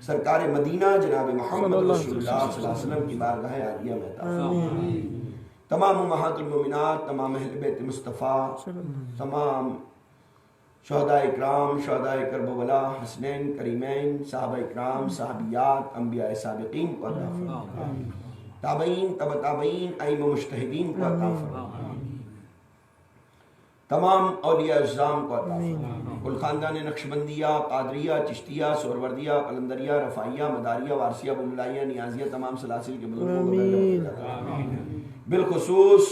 سرکار مدینہ جناب محمد رسول اللہ صلی اللہ علیہ وسلم کی بارگاہ عالیہ میں عطا فرما۔ تمام امہات المومنات، تمام اہل بیت مصطفیٰ، تمام شہداء اکرام، شہداء کرب و بلا، حسنین کریمین، صحابہ اکرام، صحابیات، انبیاء سابقین کو عطا فرما، تابعین، تبع تابعین، ائمہ مجتہدین کو عطا فرما، تمام اولیاء اعظام کو عطا فرما، کل خاندان نقشبندیہ، قادریہ، چشتیہ، سہروردیہ، قلندریہ، رفاعیہ، مداریہ، وارثیہ، بلائیہ، نیازیہ، تمام سلاسل کے بزرگوں کو بالخصوص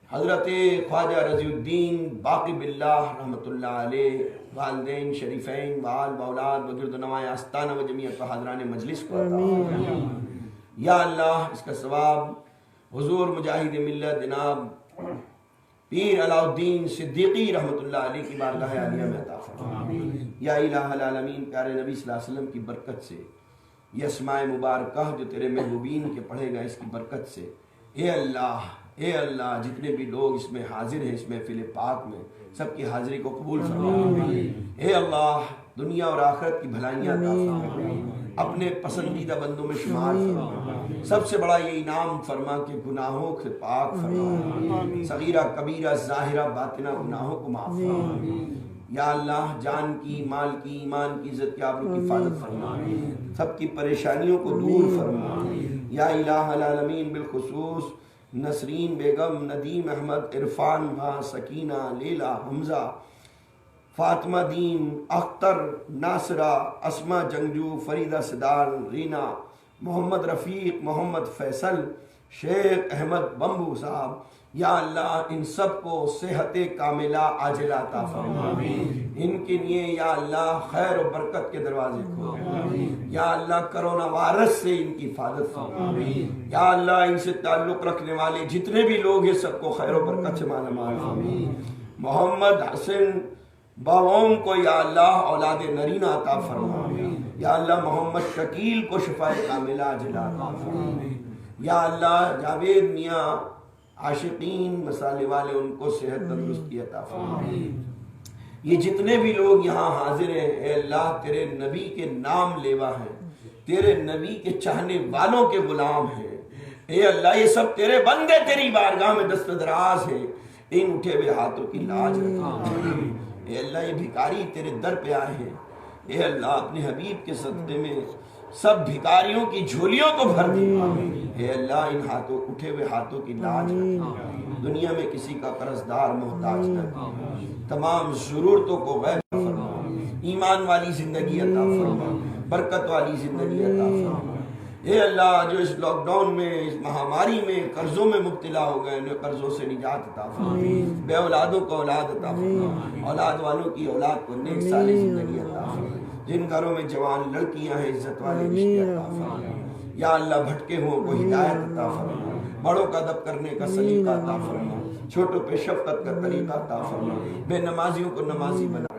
حضرت خواجہ رضی الدین باقی باللہ رحمۃ اللہ علیہ، والدین شریفین، وآل واولاد وگرد نوائے آستانہ و جمعیت و حاضران مجلس کو عطا فرما۔ یا اللہ اس کا ثواب حضور مجاہد ملت جناب پیر علاء الدین صدیقی رحمۃ اللہ علیہ کی بارگاہ عالیہ میں عطا فرما۔ یا الہ العالمین پیارے نبی صلی اللہ علیہ وسلم کی برکت سے، یہ اسماء مبارکہ جو تیرے محبوبین کے پڑھے گئے اس کی برکت سے، اے اللہ اے اللہ جتنے بھی لوگ اس میں حاضر ہیں اس محفل پاک میں سب کی حاضری کو قبول فرما. اے اللہ دنیا اور آخرت کی بھلائیاں عطا فرما، اپنے پسندیدہ بندوں میں شمار فرما. سب سے بڑا یہ انعام فرما کہ گناہوں سے پاک فرما، صغیرہ کبیرہ ظاہرہ باطنہ گناہوں کو معاف فرما. یا اللہ جان کی، مال کی، ایمان کی، عزت کی، آبرو کی حفاظت فرما، سب کی پریشانیوں کو دور فرما. یا الہ العالمین بالخصوص نسرین بیگم، ندیم احمد، عرفان ماں، سکینہ، لیلہ، حمزہ، فاطمہ دین، اختر، ناصرہ، اسما جنگجو، فریدہ صدار، رینا، محمد رفیق، محمد فیصل، شیخ احمد بمبو صاحب، یا اللہ ان سب کو صحت کاملہ عاجلہ عطا فرما. ان کے لیے یا اللہ خیر و برکت کے دروازے کھول. یا اللہ کرونا وائرس سے ان کی حفاظت فرما. یا اللہ ان سے تعلق رکھنے والے جتنے بھی لوگ ہیں سب کو خیر و برکت سے مالا مال فرما. محمد حسن باوم کو یا اللہ اولاد نرینہ عطا فرما. یا اللہ محمد شکیل کو شفاء کاملہ عاجلہ عطا فرما. یا اللہ جاوید میاں عاشقین مسالے والے ان کو صحت تندرستی عطا فرما. یہ جتنے بھی لوگ یہاں حاضر ہیں اے اللہ تیرے نبی کے نام لیوا ہیں، تیرے نبی کے چاہنے والوں کے غلام ہیں. اے اللہ یہ سب تیرے بندے تیری بارگاہ میں دست دراز ہیں، ان اٹھے ہوئے ہاتھوں کی لاج رکھا. اے اللہ یہ بھکاری تیرے در پہ آئے ہیں. اے اللہ اپنے حبیب کے صدقے میں سب بھکاریوں کی جھولیوں کو بھر دے. اے اللہ ان ہاتھوں اٹھے ہوئے ہاتھوں کی لاج رکھا. دنیا میں کسی کا قرضدار محتاج نہ کر، تمام ضرورتوں کو غیب فرما. ایمان والی زندگی عطا فرما، برکت والی زندگی عطا فرما. اے اللہ جو اس لاک ڈاؤن میں اس مہاماری میں قرضوں میں مبتلا ہو گئے انہیں قرضوں سے نجات عطا فرما. بے اولادوں کو اولاد عطا فرما، اولاد والوں کی اولاد کو نیک صالح زندگی عطا فرما. جن گھروں میں جوان لڑکیاں ہیں عزت والے رشتے عطا فرما. یا اللہ بھٹکے ہوں کو ہدایت عطا فرما، بڑوں کا ادب کرنے کا سلیقہ عطا فرما، چھوٹوں پہ شفقت کا طریقہ عطا فرما، بے نمازیوں کو نمازی بنا.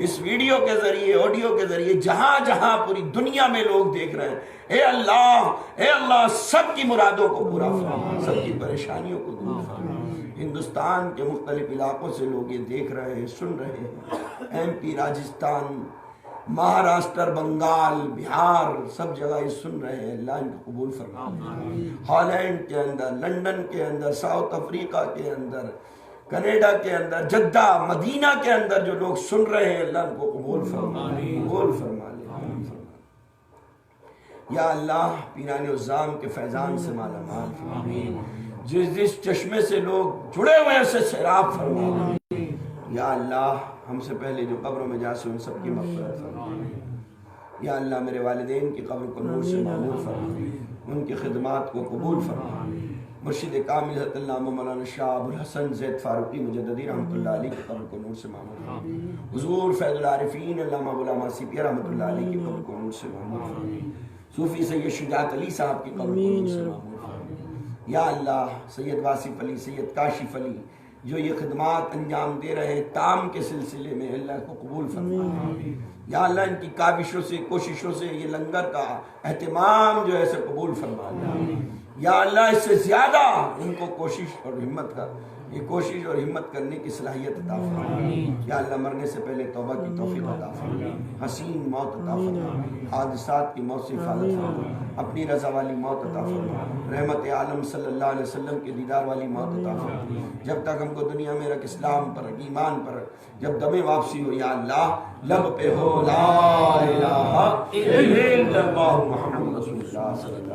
اس ویڈیو کے ذریعے آڈیو کے ذریعے جہاں جہاں پوری دنیا میں لوگ دیکھ رہے ہیں اے اللہ سب کی مرادوں کو پورا فرما، سب کی پریشانیوں کو دور فرما. ہندوستان کے مختلف علاقوں سے لوگ یہ دیکھ رہے ہیں، سن رہے ہیں. ایم پی، راجستھان، مہاراشٹر، بنگال، بہار، سب جگہ یہ سن رہے ہیں. اللہ ان کو قبول فرما. ہالینڈ کے اندر، لندن کے اندر، ساؤتھ افریقہ کے اندر، کینیڈا کے اندر، جدہ، مدینہ کے اندر جو لوگ سن رہے ہیں اللہ ان کو قبول فرما لے، قبول فرما لے. یا اللہ پیران عظام کے فیضان سے مالا مال فرما. جس چشمے سے لوگ جڑے ہوئے اسے سیراب فرما. یا اللہ ہم سے پہلے جو قبروں میں جاسے ان سب کی مغفرت فرما. یا اللہ میرے والدین کی قبر کو نور سے معمور فرما، ان کی خدمات کو قبول فرما. مرشد کامل حضرت علامہ مولانا شاہ ابو الحسن زید فاروقی مجددی رحمۃ اللہ علیہ کی قبر کو نور سے معمور فرما. حضور فیض العارفین علامہ ابو العما سیپیا رحمۃ اللہ علیہ کی قبر کو نور سے معمور فرما. صوفی سید شجاعت علی صاحب کی قبر کو نور سے معمور فرما. یا اللہ سید واصف علی، سید کاشف علی جو یہ خدمات انجام دے رہے ہیں تام کے سلسلے میں اللہ کو قبول فرما. یا اللہ ان کی کاوشوں سے کوششوں سے یہ لنگر کا اہتمام جو ہے اسے قبول فرما. یا اللہ اس سے زیادہ ان کو کوشش اور ہمت کا یہ کوشش اور ہمت کرنے کی صلاحیت عطا فرما. یا اللہ مرنے سے پہلے توبہ کی توفیق عطا فرما، حسین موت عطا فرما، حادثات کی موت سے حفاظت فرما، اپنی رضا والی موت عطا فرما، رحمت عالم صلی اللہ علیہ وسلم کے دیدار والی موت عطا فرما. جب تک ہم کو دنیا میں رکھ اسلام پر، ایمان پر، جب دم واپسی ہو یا اللہ لب پہ ہو لا الہ الا اللہ محمد رسول اللہ صلی اللہ